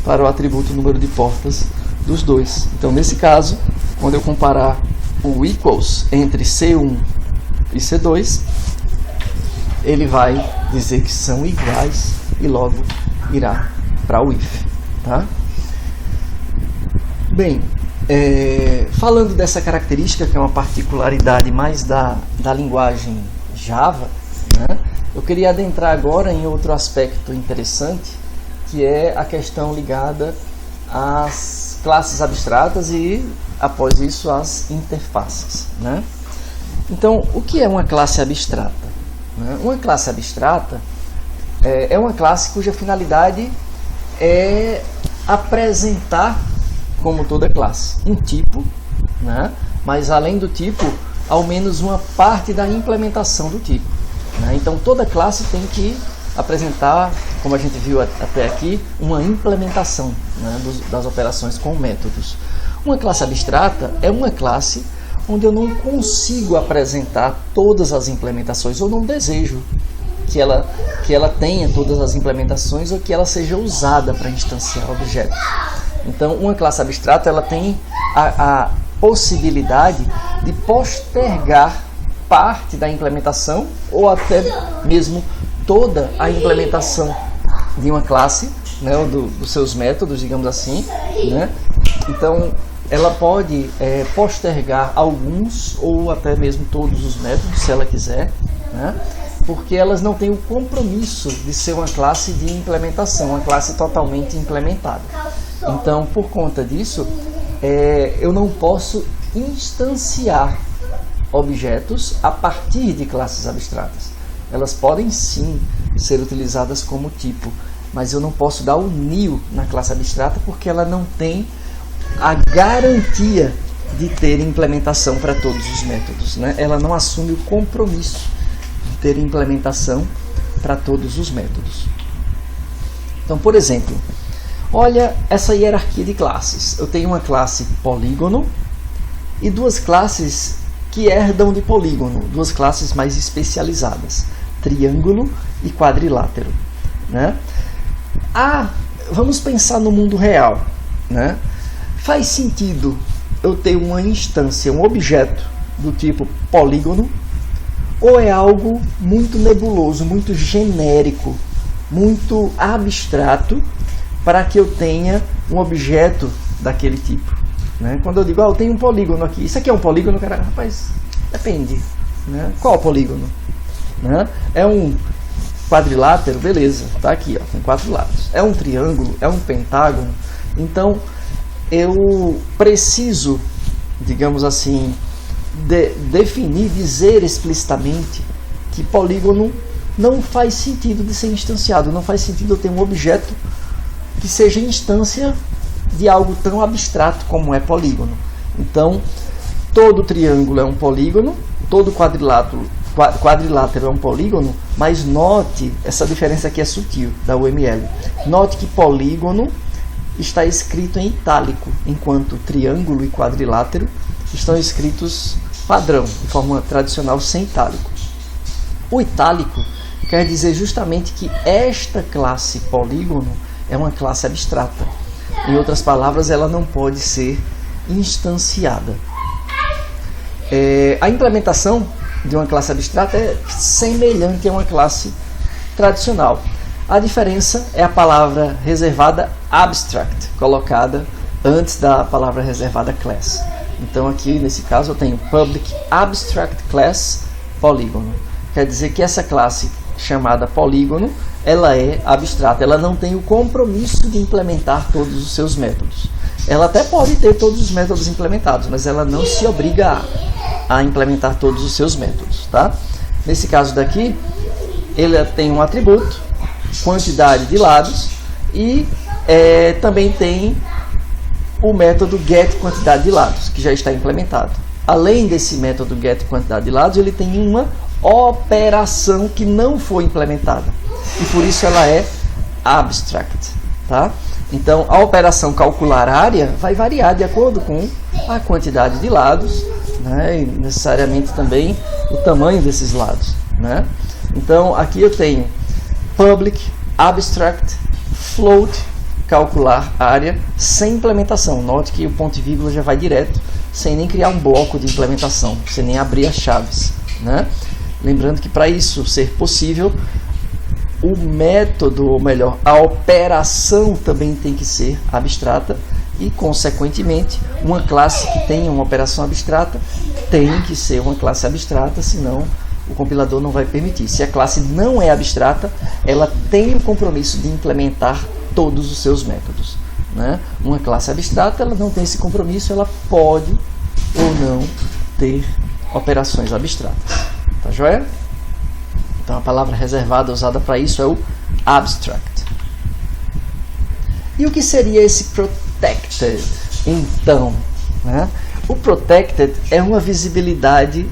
para o atributo número de portas dos dois. Então nesse caso, quando eu comparar o equals entre C1 e C2, ele vai dizer que são iguais e logo irá para o if, tá? Bem, falando dessa característica, que é uma particularidade mais da linguagem Java, né, eu queria adentrar agora em outro aspecto interessante, que é a questão ligada às classes abstratas e, após isso, às interfaces, né? Então, o que é uma classe abstrata? Uma classe abstrata é uma classe cuja finalidade é apresentar, como toda classe, um tipo, né? Mas além do tipo, ao menos uma parte da implementação do tipo, né? Então toda classe tem que apresentar, como a gente viu até aqui, uma implementação, né, das operações com métodos. Uma classe abstrata é uma classe onde eu não consigo apresentar todas as implementações, ou não desejo que ela tenha todas as implementações ou que ela seja usada para instanciar objetos. Então, uma classe abstrata ela tem a possibilidade de postergar parte da implementação ou até mesmo toda a implementação de uma classe, né, ou dos seus métodos, digamos assim, né? Então, ela pode postergar alguns ou até mesmo todos os métodos, se ela quiser, né? Porque elas não têm o compromisso de ser uma classe de implementação, uma classe totalmente implementada. Então, por conta disso, eu não posso instanciar objetos a partir de classes abstratas. Elas podem sim ser utilizadas como tipo, mas eu não posso dar o new na classe abstrata porque ela não tem a garantia de ter implementação para todos os métodos, né? Ela não assume o compromisso de ter implementação para todos os métodos. Então, por exemplo, olha essa hierarquia de classes. Eu tenho uma classe polígono e duas classes que herdam de polígono, duas classes mais especializadas, triângulo e quadrilátero, né? Vamos pensar no mundo real, né? Faz sentido eu ter uma instância, um objeto do tipo polígono, ou é algo muito nebuloso, muito genérico, muito abstrato, para que eu tenha um objeto daquele tipo, né? Quando eu digo, eu tenho um polígono aqui, isso aqui é um polígono, cara, rapaz, depende, né? Qual polígono? Né? É um quadrilátero, beleza, tá aqui, ó, tem 4 lados. É um triângulo, é um pentágono. Então, eu preciso, digamos assim, definir, dizer explicitamente que polígono não faz sentido de ser instanciado, não faz sentido eu ter um objeto que seja instância de algo tão abstrato como é polígono. Então, todo triângulo é um polígono, todo quadrilátero é um polígono, mas note, essa diferença aqui é sutil, da UML. Note que polígono está escrito em itálico, enquanto triângulo e quadrilátero estão escritos padrão, de forma tradicional, sem itálico. O itálico quer dizer justamente que esta classe polígono é uma classe abstrata. Em outras palavras, ela não pode ser instanciada. A implementação de uma classe abstrata é semelhante a uma classe tradicional. A diferença é a palavra reservada abstract, colocada antes da palavra reservada class. Então aqui, nesse caso, eu tenho public abstract class polígono. Quer dizer que essa classe chamada polígono, ela é abstrata, ela não tem o compromisso de implementar todos os seus métodos. Ela até pode ter todos os métodos implementados, mas ela não se obriga a implementar todos os seus métodos, tá? Nesse caso daqui, ele tem um atributo, quantidade de lados, e também tem o método getQuantidade de lados, que já está implementado. Além desse método getQuantidade de lados, ele tem uma operação que não foi implementada, e por isso ela é abstract, tá? Então, a operação calcular área vai variar de acordo com a quantidade de lados, né, e necessariamente também o tamanho desses lados, né? Então, aqui eu tenho public, abstract, float, calcular área, sem implementação. Note que o ponto e vírgula já vai direto, sem nem criar um bloco de implementação, sem nem abrir as chaves, né? Lembrando que para isso ser possível, o método, ou melhor, a operação também tem que ser abstrata e, consequentemente, uma classe que tenha uma operação abstrata tem que ser uma classe abstrata, senão o compilador não vai permitir. Se a classe não é abstrata, ela tem o compromisso de implementar todos os seus métodos, né? Uma classe abstrata, ela não tem esse compromisso, ela pode ou não ter operações abstratas. Tá joia? Então a palavra reservada usada para isso é o abstract. E o que seria esse protected, então, né? O protected é uma visibilidade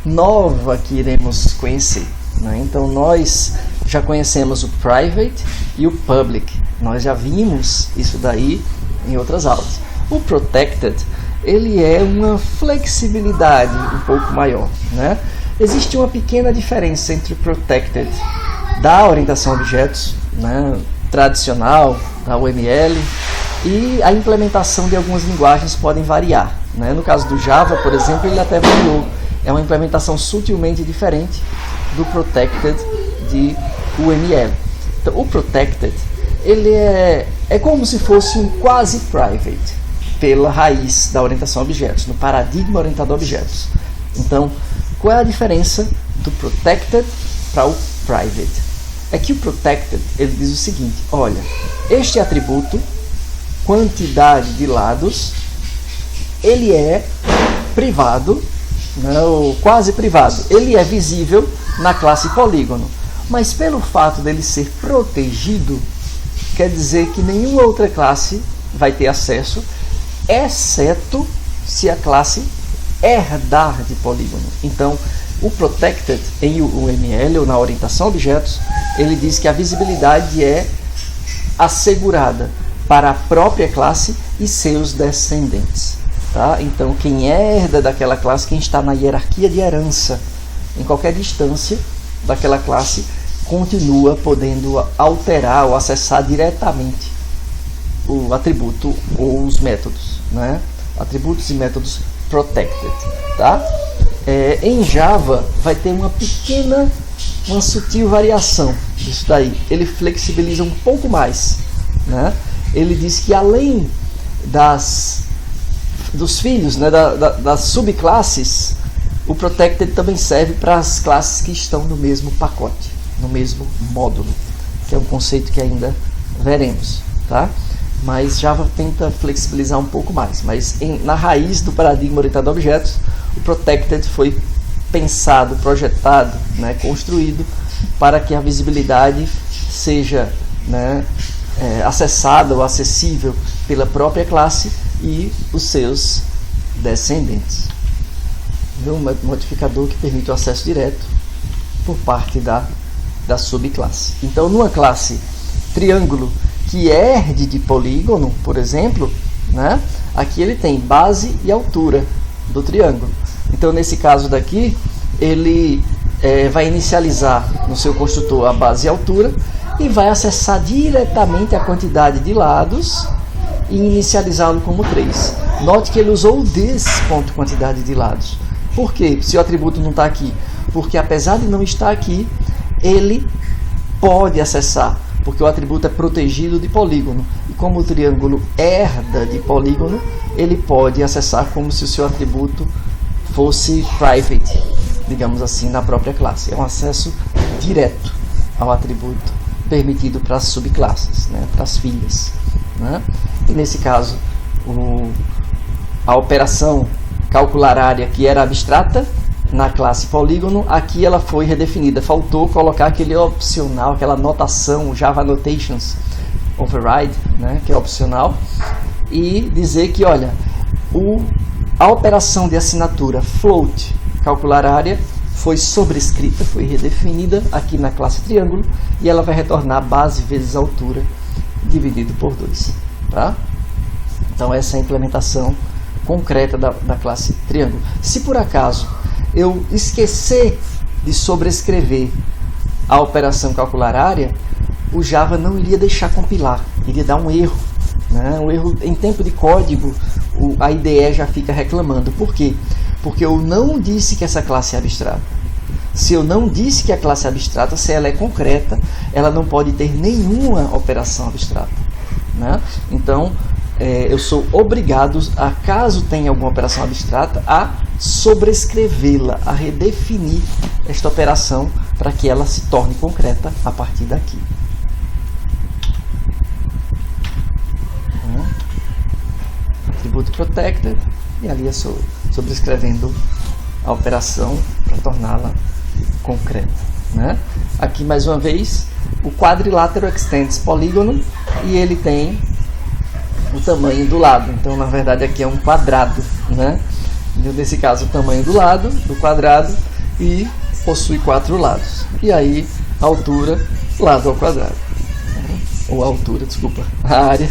nova que iremos conhecer, né? Então nós já conhecemos o private e o public. Nós já vimos isso daí em outras aulas. O protected, ele é uma flexibilidade um pouco maior, né? Existe uma pequena diferença entre o protected da orientação a objetos, né, tradicional, da UML, e a implementação de algumas linguagens podem variar, né? No caso do Java, por exemplo, ele até variou. É uma implementação sutilmente diferente do protected de UML. Então, o protected, ele é como se fosse um quasi private pela raiz da orientação a objetos, no paradigma orientado a objetos. Então, qual é a diferença do protected para o private? É que o protected, ele diz o seguinte: olha, este atributo, quantidade de lados, ele é privado, né, ou quase privado. Ele é visível na classe polígono, mas pelo fato dele ser protegido, quer dizer que nenhuma outra classe vai ter acesso, exceto se a classe herdar de polígono. Então, o protected em UML, ou na orientação a objetos, ele diz que a visibilidade é assegurada para a própria classe e seus descendentes. Tá? Então, quem herda daquela classe, quem está na hierarquia de herança, em qualquer distância daquela classe, continua podendo alterar ou acessar diretamente o atributo ou os métodos, né? Atributos e métodos protected. Tá? Em Java vai ter uma sutil variação disso daí. Ele flexibiliza um pouco mais, né? Ele diz que além dos filhos, né, das subclasses, o protected também serve para as classes que estão no mesmo pacote, no mesmo módulo, que é um conceito que ainda veremos, tá? Mas Java tenta flexibilizar um pouco mais. Mas na raiz do paradigma orientado a objetos, o protected foi pensado, projetado, né, construído para que a visibilidade seja, né, acessada ou acessível pela própria classe e os seus descendentes. Um modificador que permite o acesso direto por parte da subclasse. Então, numa classe triângulo que herde de polígono, por exemplo, né, aqui ele tem base e altura do triângulo. Então, nesse caso daqui, ele vai inicializar no seu construtor a base e a altura e vai acessar diretamente a quantidade de lados e inicializá-lo como 3. Note que ele usou o this ponto quantidade de lados. Por quê? Se o atributo não está aqui? Porque apesar de não estar aqui, ele pode acessar, porque o atributo é protegido de polígono. E como o triângulo herda de polígono, ele pode acessar como se o seu atributo fosse private, digamos assim, na própria classe. É um acesso direto ao atributo permitido para as subclasses, né, para as filhas, né? E nesse caso, a operação calcular área, que era abstrata na classe polígono, aqui ela foi redefinida. Faltou colocar aquele opcional, aquela notação, Java Annotations Override, né, que é opcional, e dizer que, olha, a operação de assinatura float, calcular área, foi sobrescrita, foi redefinida aqui na classe triângulo, e ela vai retornar base vezes altura dividido por 2. Tá? Então essa é a implementação concreta da classe triângulo. Se por acaso eu esquecer de sobrescrever a operação calcular área, o Java não iria deixar compilar, iria dar um erro, né? Um erro em tempo de código. A IDE já fica reclamando. Por quê? Porque eu não disse que essa classe é abstrata. Se eu não disse que a classe é abstrata, se ela é concreta, ela não pode ter nenhuma operação abstrata, né? Então, eu sou obrigado, caso tenha alguma operação abstrata, a sobrescrevê-la, a redefinir esta operação para que ela se torne concreta a partir daqui. Atributo protected, e ali eu estou sobrescrevendo a operação para torná-la concreta, né? Aqui mais uma vez o quadrilátero extends polígono e ele tem o tamanho do lado. Então, na verdade, aqui é um quadrado, né? Nesse caso, o tamanho do lado do quadrado, e possui 4 lados. E aí, a altura, lado ao quadrado. Ou a altura, desculpa, a área,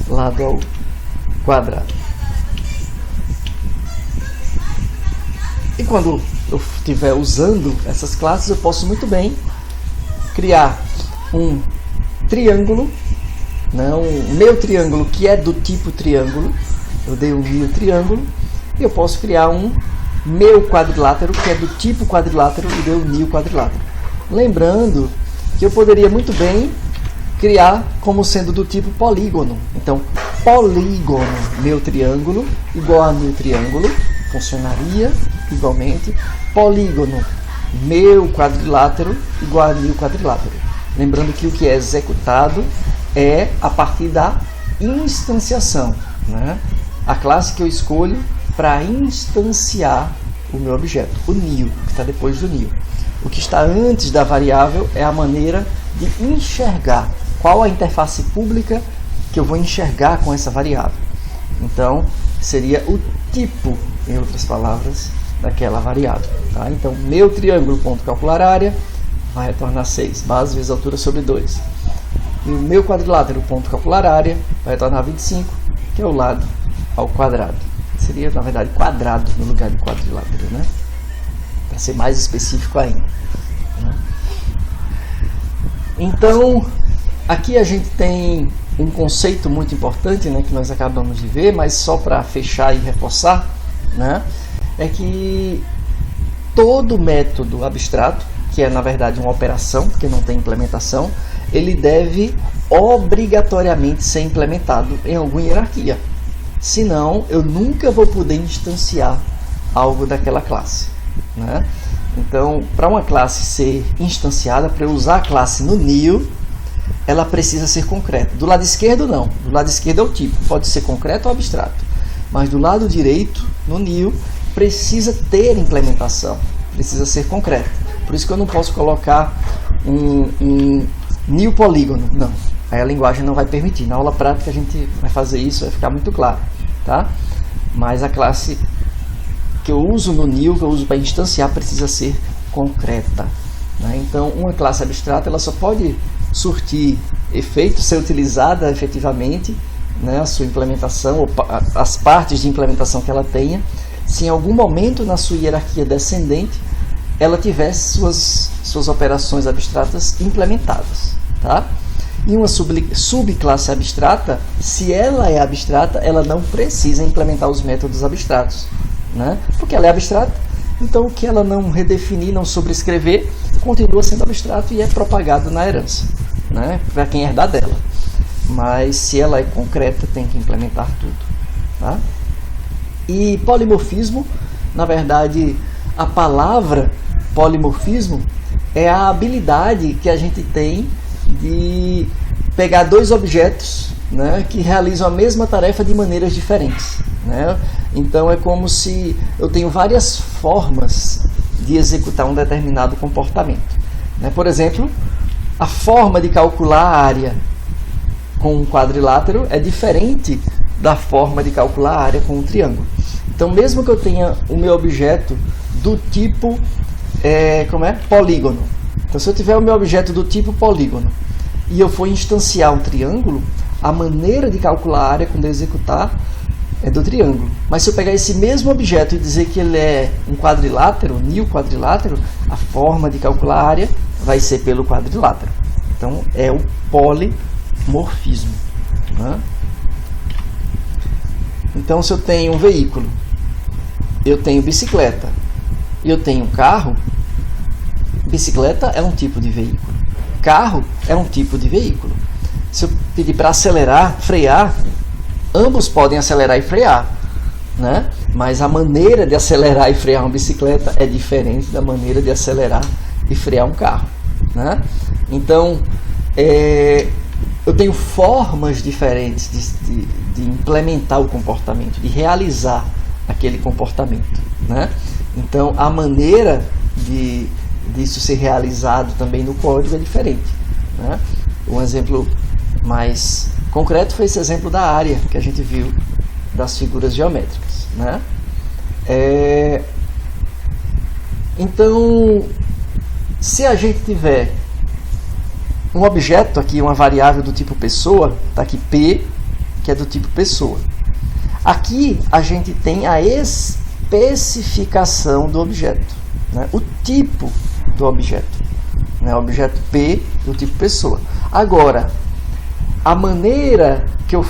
lado ao quadrado. E quando eu estiver usando essas classes, eu posso muito bem criar um triângulo, né, um meu triângulo que é do tipo triângulo. Eu dei um new triângulo, e eu posso criar um meu quadrilátero que é do tipo quadrilátero e dei um new quadrilátero. Lembrando que eu poderia muito bem criar como sendo do tipo polígono. Então, polígono meu triângulo igual a meu triângulo, funcionaria igualmente. Polígono meu quadrilátero igual a meu quadrilátero. Lembrando que o que é executado é a partir da instanciação, né? A classe que eu escolho para instanciar o meu objeto, o new, que está depois do new. O que está antes da variável é a maneira de enxergar qual a interface pública que eu vou enxergar com essa variável. Então, seria o tipo, em outras palavras, daquela variável. Tá? Então, meu triângulo, ponto calcular área, vai retornar 6, base vezes altura sobre 2. E o meu quadrilátero, ponto calcular área, vai retornar 25, que é o lado ao quadrado. Seria, na verdade, quadrado no lugar de quadrilátero, né? Para ser mais específico ainda. Né? Então, aqui a gente tem um conceito muito importante, né, que nós acabamos de ver, mas só para fechar e reforçar, né, é que todo método abstrato, que é na verdade uma operação, porque não tem implementação, ele deve obrigatoriamente ser implementado em alguma hierarquia. Senão, eu nunca vou poder instanciar algo daquela classe. Né? Então, para uma classe ser instanciada, para eu usar a classe no NIO, ela precisa ser concreta. Do lado esquerdo, não. Do lado esquerdo é o tipo. Pode ser concreto ou abstrato. Mas do lado direito, no NIO, precisa ter implementação. Precisa ser concreto. Por isso que eu não posso colocar um NIO polígono. Não. Aí a linguagem não vai permitir. Na aula prática a gente vai fazer isso, vai ficar muito claro. Tá? Mas a classe que eu uso no NIO, que eu uso para instanciar, precisa ser concreta. Né? Então, uma classe abstrata ela só pode surtir efeito, ser utilizada efetivamente, né, a sua implementação, ou as partes de implementação que ela tenha, se em algum momento na sua hierarquia descendente ela tivesse suas operações abstratas implementadas. Tá? E uma subclasse abstrata, se ela é abstrata, ela não precisa implementar os métodos abstratos. Né? Porque ela é abstrata, então o que ela não redefinir, não sobrescrever, continua sendo abstrato e é propagado na herança, né? Para quem herdar dela. Mas se ela é concreta, tem que implementar tudo. Tá? E polimorfismo, na verdade, a palavra polimorfismo é a habilidade que a gente tem de pegar dois objetos, né, que realizam a mesma tarefa de maneiras diferentes. Né? Então é como se eu tenho várias formas de executar um determinado comportamento. Né? Por exemplo, a forma de calcular a área com um quadrilátero é diferente da forma de calcular a área com um triângulo. Então, mesmo que eu tenha o meu objeto do tipo polígono. Então, se eu tiver o meu objeto do tipo polígono e eu for instanciar um triângulo, a maneira de calcular a área quando eu executar é do triângulo. Mas se eu pegar esse mesmo objeto e dizer que ele é um quadrilátero, NIO quadrilátero, a forma de calcular a área vai ser pelo quadrilátero. Então, é o polimorfismo. Né? Então, se eu tenho um veículo, eu tenho bicicleta e eu tenho carro, bicicleta é um tipo de veículo, carro é um tipo de veículo. Se eu pedir para acelerar, frear, ambos podem acelerar e frear, né? Mas a maneira de acelerar e frear uma bicicleta é diferente da maneira de acelerar e frear um carro, né? Então, eu tenho formas diferentes de implementar o comportamento, de realizar aquele comportamento, né? Então, a maneira disso ser realizado também no código é diferente, né? Um exemplo mais concreto foi esse exemplo da área que a gente viu das figuras geométricas, né? Então, se a gente tiver um objeto aqui, uma variável do tipo pessoa, está aqui P, que é do tipo pessoa. Aqui a gente tem a especificação do objeto, né? O tipo do objeto, né? O objeto P do tipo pessoa. Agora, a maneira que eu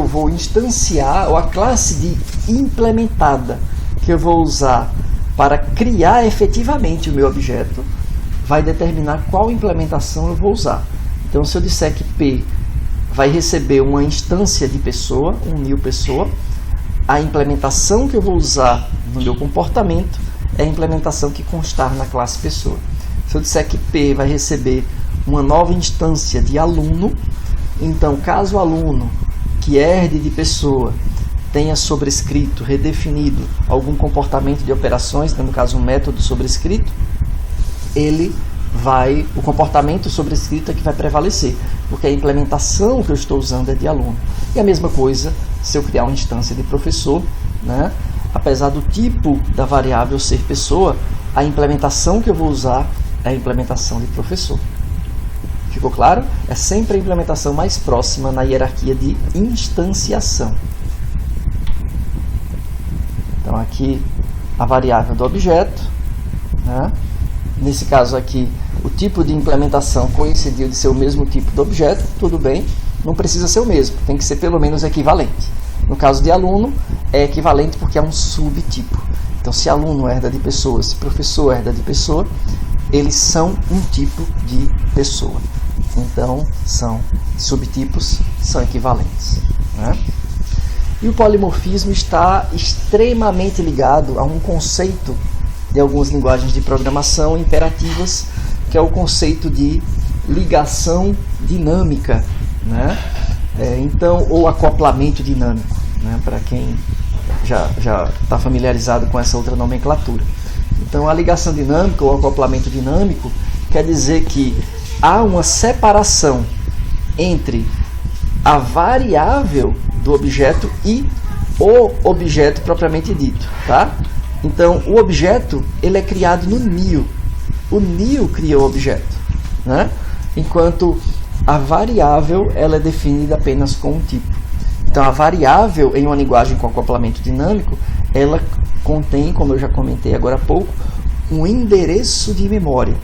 vou instanciar, ou a classe de implementada que eu vou usar para criar efetivamente o meu objeto, vai determinar qual implementação eu vou usar. Então, se eu disser que P vai receber uma instância de pessoa, um NIO pessoa, a implementação que eu vou usar no meu comportamento é a implementação que constar na classe pessoa. Se eu disser que P vai receber uma nova instância de aluno, então, caso o aluno que herde de pessoa tenha sobrescrito, redefinido algum comportamento de operações, no caso um método sobrescrito, o comportamento sobrescrito é que vai prevalecer, porque a implementação que eu estou usando é de aluno. E a mesma coisa se eu criar uma instância de professor, né? apesar do tipo da variável ser pessoa, a implementação que eu vou usar é a implementação de professor. Ficou claro? É sempre a implementação mais próxima na hierarquia de instanciação. Então aqui a variável do objeto, né? Nesse caso aqui o tipo de implementação coincidiu de ser o mesmo tipo do objeto, tudo bem, não precisa ser o mesmo, tem que ser pelo menos equivalente. No caso de aluno, é equivalente porque é um subtipo. Então, se aluno herda de pessoa, se professor herda de pessoa, eles são um tipo de pessoa. Então, são subtipos, são equivalentes, né? E o polimorfismo está extremamente ligado a um conceito de algumas linguagens de programação imperativas, que é o conceito de ligação dinâmica, né? Então, ou acoplamento dinâmico, né? Para quem já está familiarizado com essa outra nomenclatura. Então, a ligação dinâmica ou acoplamento dinâmico quer dizer que há uma separação entre a variável do objeto e o objeto propriamente dito, tá? Então, o objeto ele é criado no NIO. O NIO cria o objeto, né? Enquanto a variável ela é definida apenas com um tipo. Então, a variável em uma linguagem com acoplamento dinâmico, ela contém, como eu já comentei agora há pouco, um endereço de memória.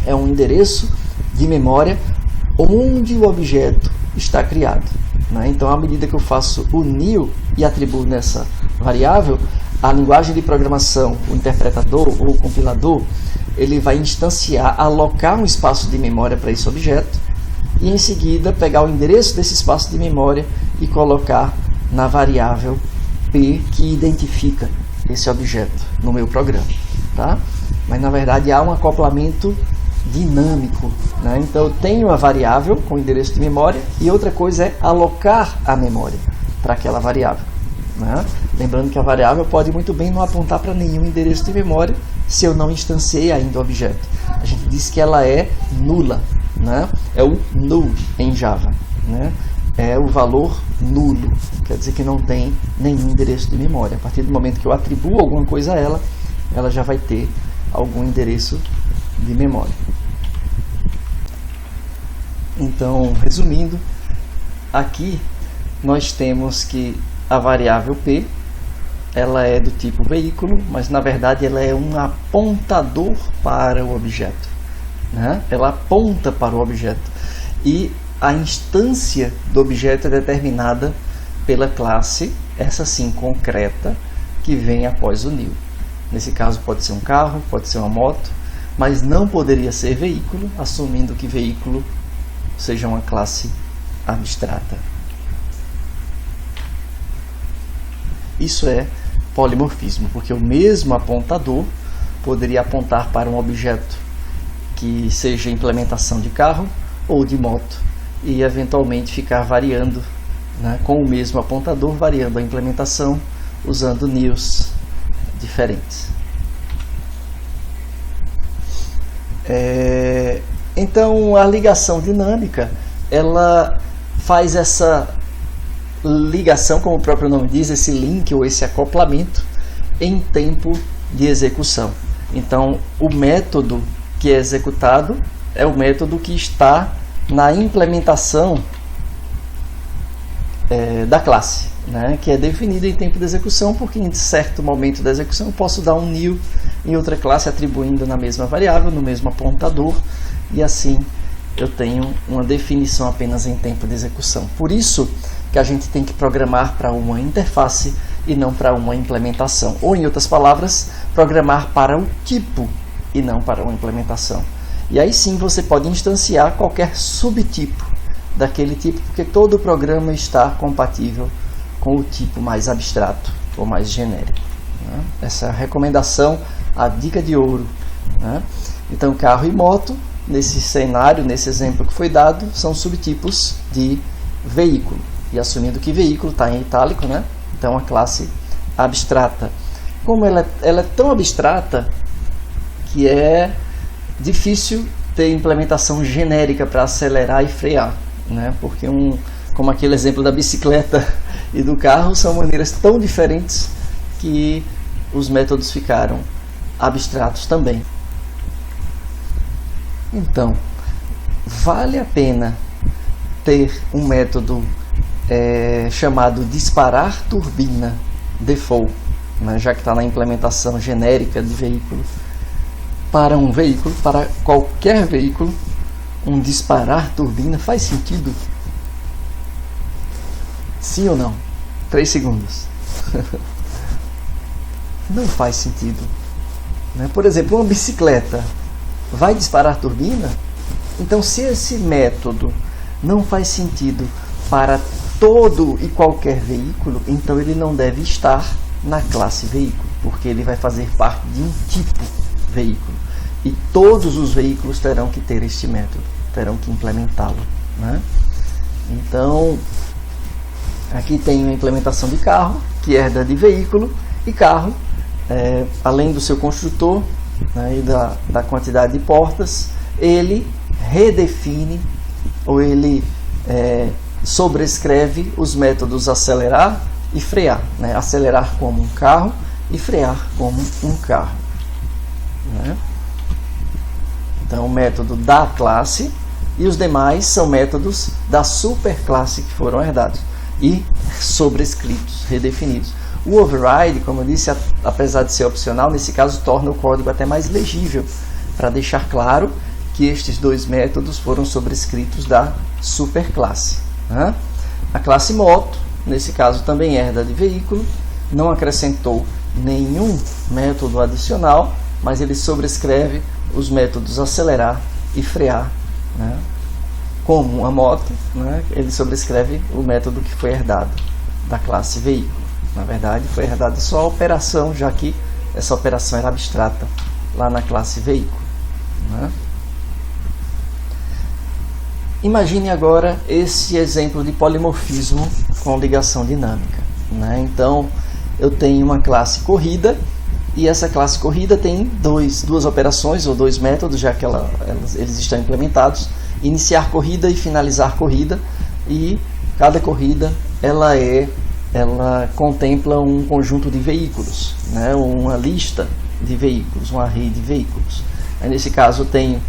É um endereço de memória onde o objeto está criado, né? Então, à medida que eu faço o NIO e atribuo nessa variável, a linguagem de programação, o interpretador ou o compilador, ele vai instanciar, alocar um espaço de memória para esse objeto e, em seguida, pegar o endereço desse espaço de memória e colocar na variável P que identifica esse objeto no meu programa, tá? Mas, na verdade, há um acoplamento dinâmico, né? Então, eu tenho a variável com endereço de memória e outra coisa é alocar a memória para aquela variável, né? Lembrando que a variável pode muito bem não apontar para nenhum endereço de memória se eu não instanciei ainda o objeto. A gente diz que ela é nula, né? É o null em Java, né? É o valor nulo, quer dizer que não tem nenhum endereço de memória. A partir do momento que eu atribuo alguma coisa a ela, ela já vai ter algum endereço de memória. Então, resumindo, aqui nós temos que a variável P ela é do tipo veículo, mas na verdade ela é um apontador para o objeto, né? Ela aponta para o objeto e a instância do objeto é determinada pela classe, essa sim concreta, que vem após o NIO. Nesse caso pode ser um carro, pode ser uma moto, mas não poderia ser veículo, assumindo que veículo seja uma classe abstrata. Isso é polimorfismo, porque o mesmo apontador poderia apontar para um objeto que seja implementação de carro ou de moto e eventualmente ficar variando, né, com o mesmo apontador, variando a implementação usando NIOs diferentes. Então a ligação dinâmica ela faz essa ligação, como o próprio nome diz, esse link ou esse acoplamento em tempo de execução. Então, o método que é executado é o método que está na implementação da classe, né? Que é definido em tempo de execução, porque em certo momento da execução eu posso dar um NIO em outra classe atribuindo na mesma variável, no mesmo apontador, e assim eu tenho uma definição apenas em tempo de execução. Por isso que a gente tem que programar para uma interface e não para uma implementação. Ou, em outras palavras, programar para o tipo e não para uma implementação. E aí sim você pode instanciar qualquer subtipo daquele tipo, porque todo o programa está compatível com o tipo mais abstrato ou mais genérico, né? Essa é a recomendação, a dica de ouro, né? Então, carro e moto, nesse cenário, nesse exemplo que foi dado, são subtipos de veículo. E assumindo que veículo está em itálico, né? Então, a classe abstrata. Como ela é tão abstrata que é difícil ter implementação genérica para acelerar e frear, né? Porque, como aquele exemplo da bicicleta e do carro, são maneiras tão diferentes que os métodos ficaram abstratos também. Então, vale a pena ter um método chamado disparar turbina default, né, já que está na implementação genérica de veículo. Para um veículo, para qualquer veículo, um disparar turbina faz sentido? Sim ou não? 3 segundos. Não faz sentido. Né? Por exemplo, uma bicicleta vai disparar turbina? Então, se esse método não faz sentido para todo e qualquer veículo, então ele não deve estar na classe veículo, porque ele vai fazer parte de um tipo veículo. E todos os veículos terão que ter este método, terão que implementá-lo. Né? Então, aqui tem a implementação de carro, que herda de veículo, e carro, além do seu construtor, né, e da quantidade de portas, ele redefine ou ele sobrescreve os métodos acelerar e frear, né? Acelerar como um carro e frear como um carro, né? Então, o método da classe e os demais são métodos da superclasse que foram herdados e sobrescritos, redefinidos. O override, como eu disse, apesar de ser opcional, nesse caso torna o código até mais legível, para deixar claro que estes dois métodos foram sobrescritos da superclasse. Né? A classe moto, nesse caso, também herda de veículo, não acrescentou nenhum método adicional, mas ele sobrescreve os métodos acelerar e frear. Né? Como a moto, né? Ele sobrescreve o método que foi herdado da classe veículo. Na verdade, foi herdada só a operação, já que essa operação era abstrata lá na classe veículo. Né? Imagine agora esse exemplo de polimorfismo com ligação dinâmica. Né? Então, eu tenho uma classe corrida, e essa classe corrida tem duas operações, ou dois métodos, já que eles estão implementados: iniciar corrida e finalizar corrida, e cada corrida ela contempla um conjunto de veículos, né? Uma lista de veículos, um array de veículos. Aí, nesse caso, eu tenho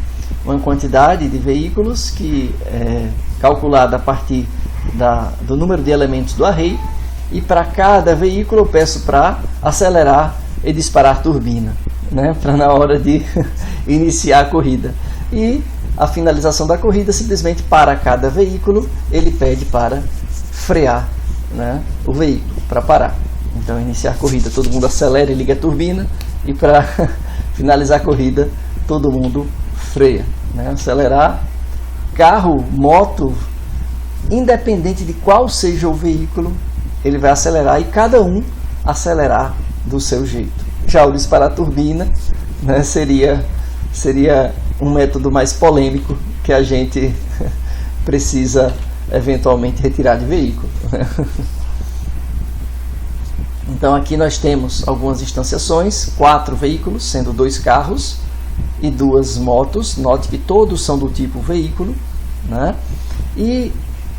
uma quantidade de veículos que é calculada a partir do número de elementos do array, e para cada veículo eu peço para acelerar e disparar turbina, né? Para na hora de iniciar a corrida. E a finalização da corrida, simplesmente para cada veículo, ele pede para frear, né, o veículo, para parar. Então, iniciar a corrida, todo mundo acelera e liga a turbina, e para finalizar a corrida, todo mundo freia. Né? Acelerar, carro, moto, independente de qual seja o veículo, ele vai acelerar, e cada um acelerar do seu jeito. Já o disparar turbina, né, seria um método mais polêmico que a gente precisa eventualmente retirar de veículo. Então, aqui nós temos algumas instanciações, 4 veículos, sendo 2 carros e 2 motos. Note que todos são do tipo veículo, né? E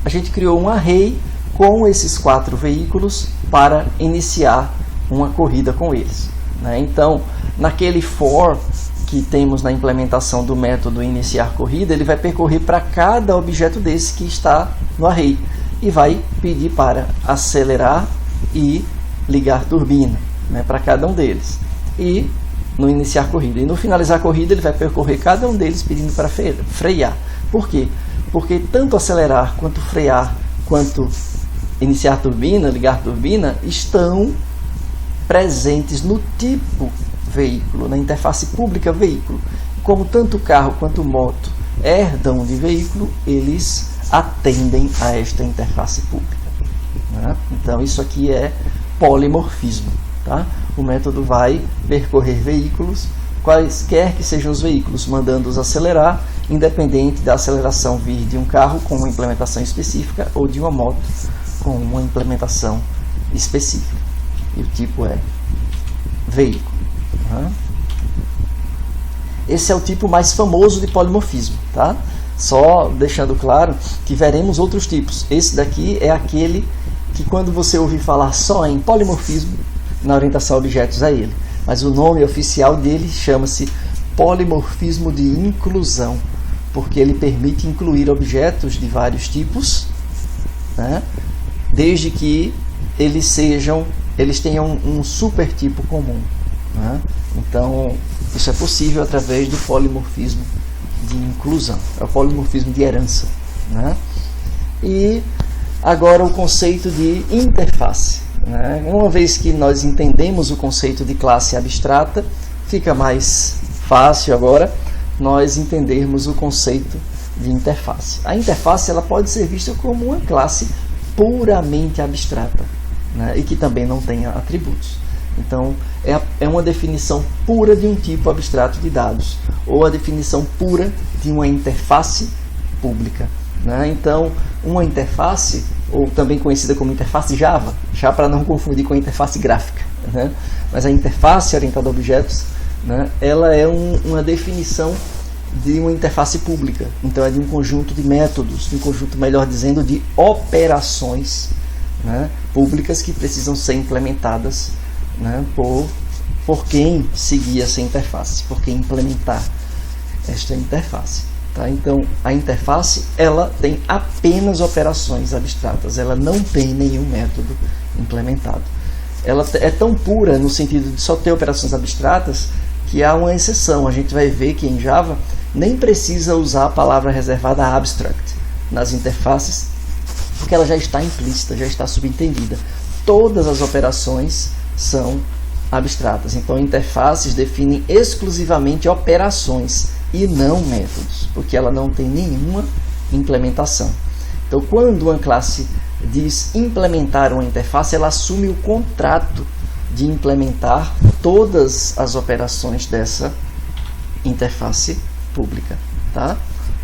a gente criou um array com esses 4 veículos para iniciar uma corrida com eles, né? Então, naquele for que temos na implementação do método iniciar corrida, ele vai percorrer para cada objeto desse que está no array e vai pedir para acelerar e ligar turbina, né, para cada um deles, e no iniciar corrida. E no finalizar a corrida, ele vai percorrer cada um deles pedindo para frear. Por quê? Porque tanto acelerar, quanto frear, quanto iniciar turbina, ligar turbina, estão presentes no tipo veículo, na interface pública veículo. Como tanto carro quanto moto herdam de veículo, eles atendem a esta interface pública. Né? Então, isso aqui é polimorfismo. Tá? O método vai percorrer veículos, quaisquer que sejam os veículos, mandando-os acelerar, independente da aceleração vir de um carro com uma implementação específica ou de uma moto com uma implementação específica. E o tipo é veículo. Esse é o tipo mais famoso de polimorfismo, tá? Só deixando claro que veremos outros tipos. Esse daqui é aquele que, quando você ouvir falar só em polimorfismo, na orientação a objetos a ele. Mas o nome oficial dele chama-se polimorfismo de inclusão, porque ele permite incluir objetos de vários tipos, né, desde que eles tenham um supertipo comum, né? Então, isso é possível através do polimorfismo de inclusão, é o polimorfismo de herança, né? E agora o conceito de interface, né? Uma vez que nós entendemos o conceito de classe abstrata, fica mais fácil agora nós entendermos o conceito de interface. A interface ela pode ser vista como uma classe puramente abstrata, né? E que também não tenha atributos. Então, é uma definição pura de um tipo abstrato de dados, ou a definição pura de uma interface pública, né? Então, uma interface, ou também conhecida como interface Java, já para não confundir com a interface gráfica, né? Mas a interface orientada a objetos, né, ela é uma definição de uma interface pública. Então, é de um conjunto de métodos, de um conjunto, melhor dizendo, de operações, né, públicas que precisam ser implementadas, né, por quem seguir essa interface, por quem implementar esta interface. Tá? Então, a interface ela tem apenas operações abstratas, ela não tem nenhum método implementado. Ela é tão pura no sentido de só ter operações abstratas que há uma exceção. A gente vai ver que em Java nem precisa usar a palavra reservada abstract nas interfaces, porque ela já está implícita, já está subentendida. Todas as operações são abstratas. Então, interfaces definem exclusivamente operações e não métodos, porque ela não tem nenhuma implementação. Então, quando uma classe diz implementar uma interface, ela assume o contrato de implementar todas as operações dessa interface pública. Tá?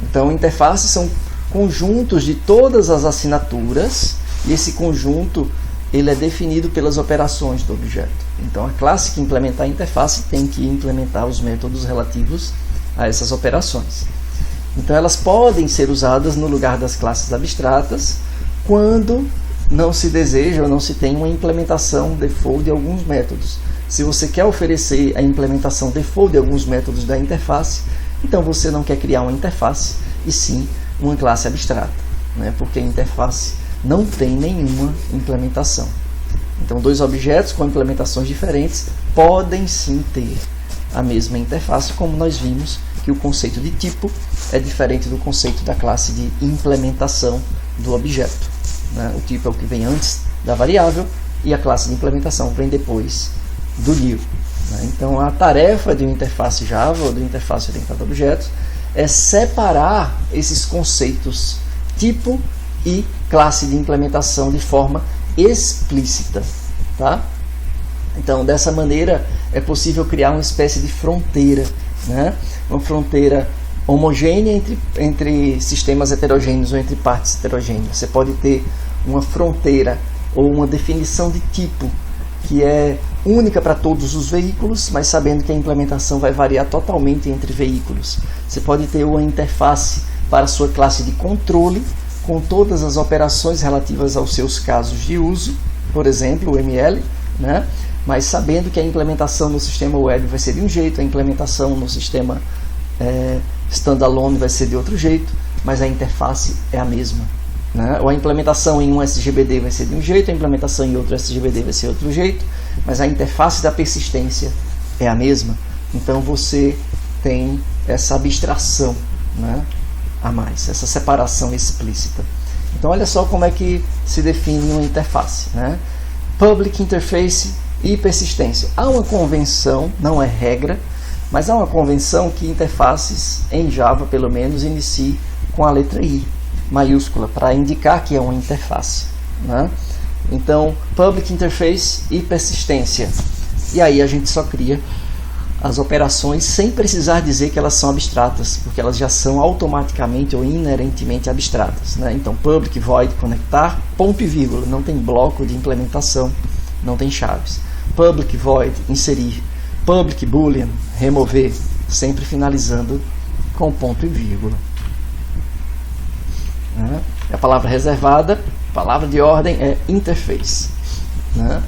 Então, interfaces são conjuntos de todas as assinaturas, e esse conjunto ele é definido pelas operações do objeto. Então, a classe que implementar a interface tem que implementar os métodos relativos a essas operações. Então, elas podem ser usadas no lugar das classes abstratas quando não se deseja ou não se tem uma implementação default de alguns métodos. Se você quer oferecer a implementação default de alguns métodos da interface, então você não quer criar uma interface, e sim uma classe abstrata, né? Porque a interface não tem nenhuma implementação. Então, dois objetos com implementações diferentes podem sim ter a mesma interface, como nós vimos que o conceito de tipo é diferente do conceito da classe de implementação do objeto, né? O tipo é o que vem antes da variável e a classe de implementação vem depois do new, né? Então, a tarefa de uma interface Java ou de uma interface orientada a objetos é separar esses conceitos tipo e classe de implementação de forma explícita, tá? Então, dessa maneira é possível criar uma espécie de fronteira, né? Uma fronteira homogênea entre sistemas heterogêneos ou entre partes heterogêneas. Você pode ter uma fronteira ou uma definição de tipo que é única para todos os veículos, mas sabendo que a implementação vai variar totalmente entre veículos. Você pode ter uma interface para a sua classe de controle, com todas as operações relativas aos seus casos de uso, por exemplo, o ML, né? Mas sabendo que a implementação no sistema web vai ser de um jeito, a implementação no sistema standalone vai ser de outro jeito, mas a interface é a mesma, né? Ou a implementação em um SGBD vai ser de um jeito, a implementação em outro SGBD vai ser de outro jeito, mas a interface da persistência é a mesma. Então você tem essa abstração, né, a mais, essa separação explícita. Então, olha só como é que se define uma interface, né? Public Interface e persistência. Há uma convenção, não é regra, mas há uma convenção que interfaces, em Java pelo menos, iniciem com a letra I maiúscula, para indicar que é uma interface, né? Então, Public Interface e persistência. E aí a gente só cria as operações sem precisar dizer que elas são abstratas, porque elas já são automaticamente ou inerentemente abstratas, né? Então, public, void, conectar, ponto e vírgula, não tem bloco de implementação, não tem chaves. Public, void, inserir. Public, boolean, remover, sempre finalizando com ponto e vírgula. A palavra reservada, palavra de ordem é interface, né?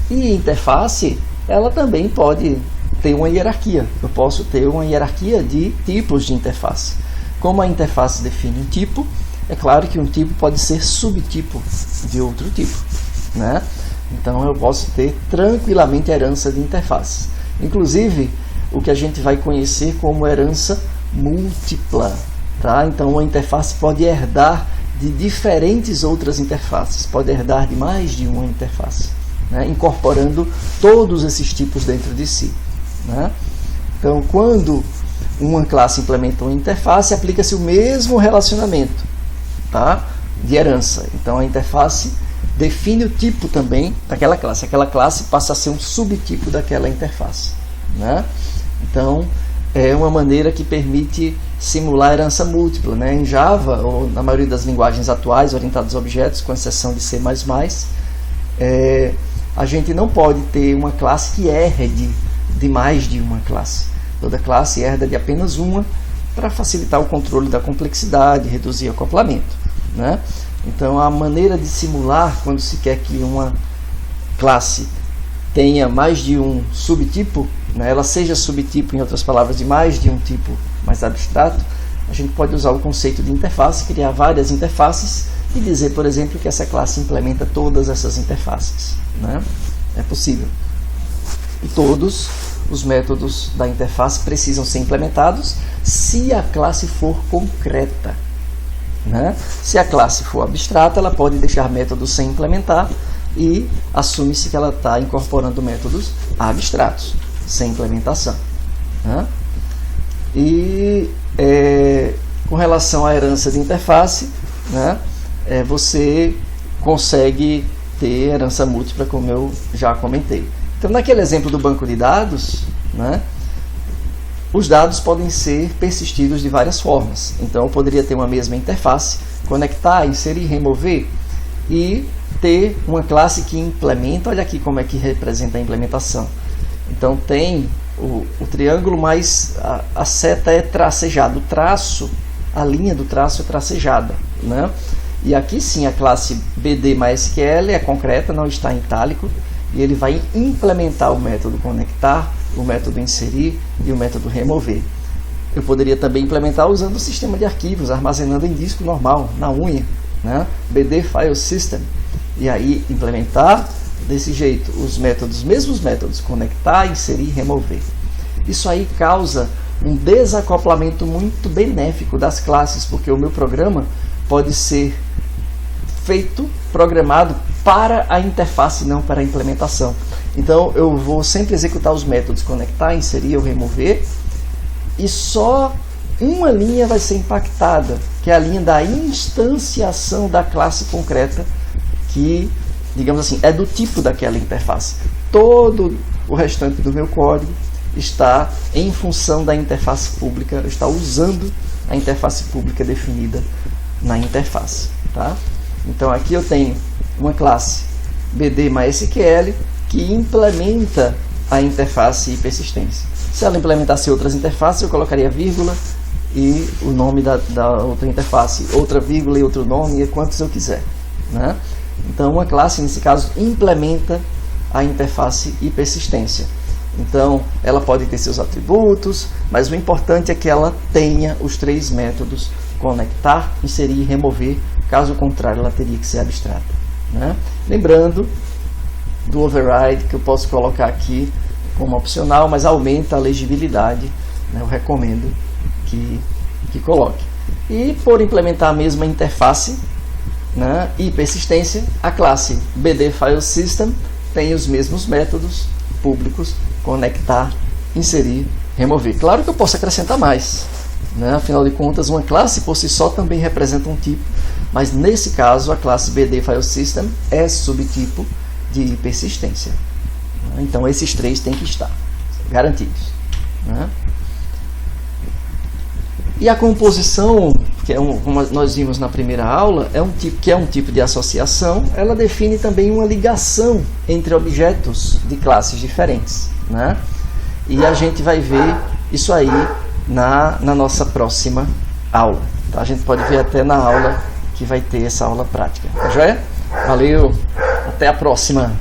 E interface, ela também pode ter uma hierarquia. Eu posso ter uma hierarquia de tipos de interface. Como a interface define um tipo, é claro que um tipo pode ser subtipo de outro tipo, né? Então eu posso ter tranquilamente herança de interfaces. Inclusive, o que a gente vai conhecer como herança múltipla, tá? Então uma interface pode herdar de diferentes outras interfaces, pode herdar de mais de uma interface, né? Incorporando todos esses tipos dentro de si, né? Então, quando uma classe implementa uma interface, aplica-se o mesmo relacionamento, tá? De herança. Então, a interface define o tipo também daquela classe. Aquela classe passa a ser um subtipo daquela interface, né? Então, é uma maneira que permite simular herança múltipla, né? Em Java, ou na maioria das linguagens atuais orientadas a objetos, com exceção de C++, a gente não pode ter uma classe que herde de mais de uma classe. Toda classe herda de apenas uma, para facilitar o controle da complexidade, reduzir o acoplamento, né? Então, a maneira de simular, quando se quer que uma classe tenha mais de um subtipo, né, ela seja subtipo, em outras palavras, de mais de um tipo mais abstrato, a gente pode usar o conceito de interface, criar várias interfaces e dizer, por exemplo, que essa classe implementa todas essas interfaces, né? É possível. E todos os métodos da interface precisam ser implementados se a classe for concreta, né? Se a classe for abstrata, ela pode deixar métodos sem implementar e assume-se que ela está incorporando métodos abstratos, sem implementação, né? E com relação à herança de interface, né, você consegue ter herança múltipla, como eu já comentei. Então, naquele exemplo do banco de dados, né, os dados podem ser persistidos de várias formas. Então, eu poderia ter uma mesma interface, conectar, inserir, remover e ter uma classe que implementa. Olha aqui como é que representa a implementação. Então, tem o triângulo, mas a seta é tracejada. O traço, a linha do traço é tracejada, né? E aqui sim a classe BD+SQL é concreta, não está em itálico, e ele vai implementar o método conectar, o método inserir e o método remover. Eu poderia também implementar usando o sistema de arquivos, armazenando em disco normal, na unha, né? BD File System. E aí implementar desse jeito os mesmos métodos, conectar, inserir e remover. Isso aí causa um desacoplamento muito benéfico das classes, porque o meu programa pode ser programado para a interface, não para a implementação. Então eu vou sempre executar os métodos conectar, inserir ou remover, e só uma linha vai ser impactada, que é a linha da instanciação da classe concreta, que, digamos assim, é do tipo daquela interface. Todo o restante do meu código está em função da interface pública, está usando a interface pública definida na interface, tá? Então aqui eu tenho uma classe BD+SQL que implementa a interface e persistência. Se ela implementasse outras interfaces, eu colocaria vírgula e o nome da outra interface, outra vírgula e outro nome, e quantos eu quiser, né? Então uma classe, nesse caso, implementa a interface e persistência. Então ela pode ter seus atributos, mas o importante é que ela tenha os três métodos conectar, inserir e remover. Caso contrário, ela teria que ser abstrata, né? Lembrando do override, que eu posso colocar aqui como opcional, mas aumenta a legibilidade, né? Eu recomendo que coloque. E por implementar a mesma interface, né, e persistência, a classe BD File System tem os mesmos métodos públicos, conectar, inserir, remover. Claro que eu posso acrescentar mais, né? Afinal de contas, uma classe por si só também representa um tipo, mas nesse caso a classe BD File System é subtipo de persistência. Então esses três têm que estar garantidos, né? E a composição, que é como nós vimos na primeira aula, é um tipo de associação. Ela define também uma ligação entre objetos de classes diferentes, né? E a gente vai ver isso aí na nossa próxima aula, tá? A gente pode ver até na aula que vai ter essa aula prática. Tá joia? Valeu! Até a próxima!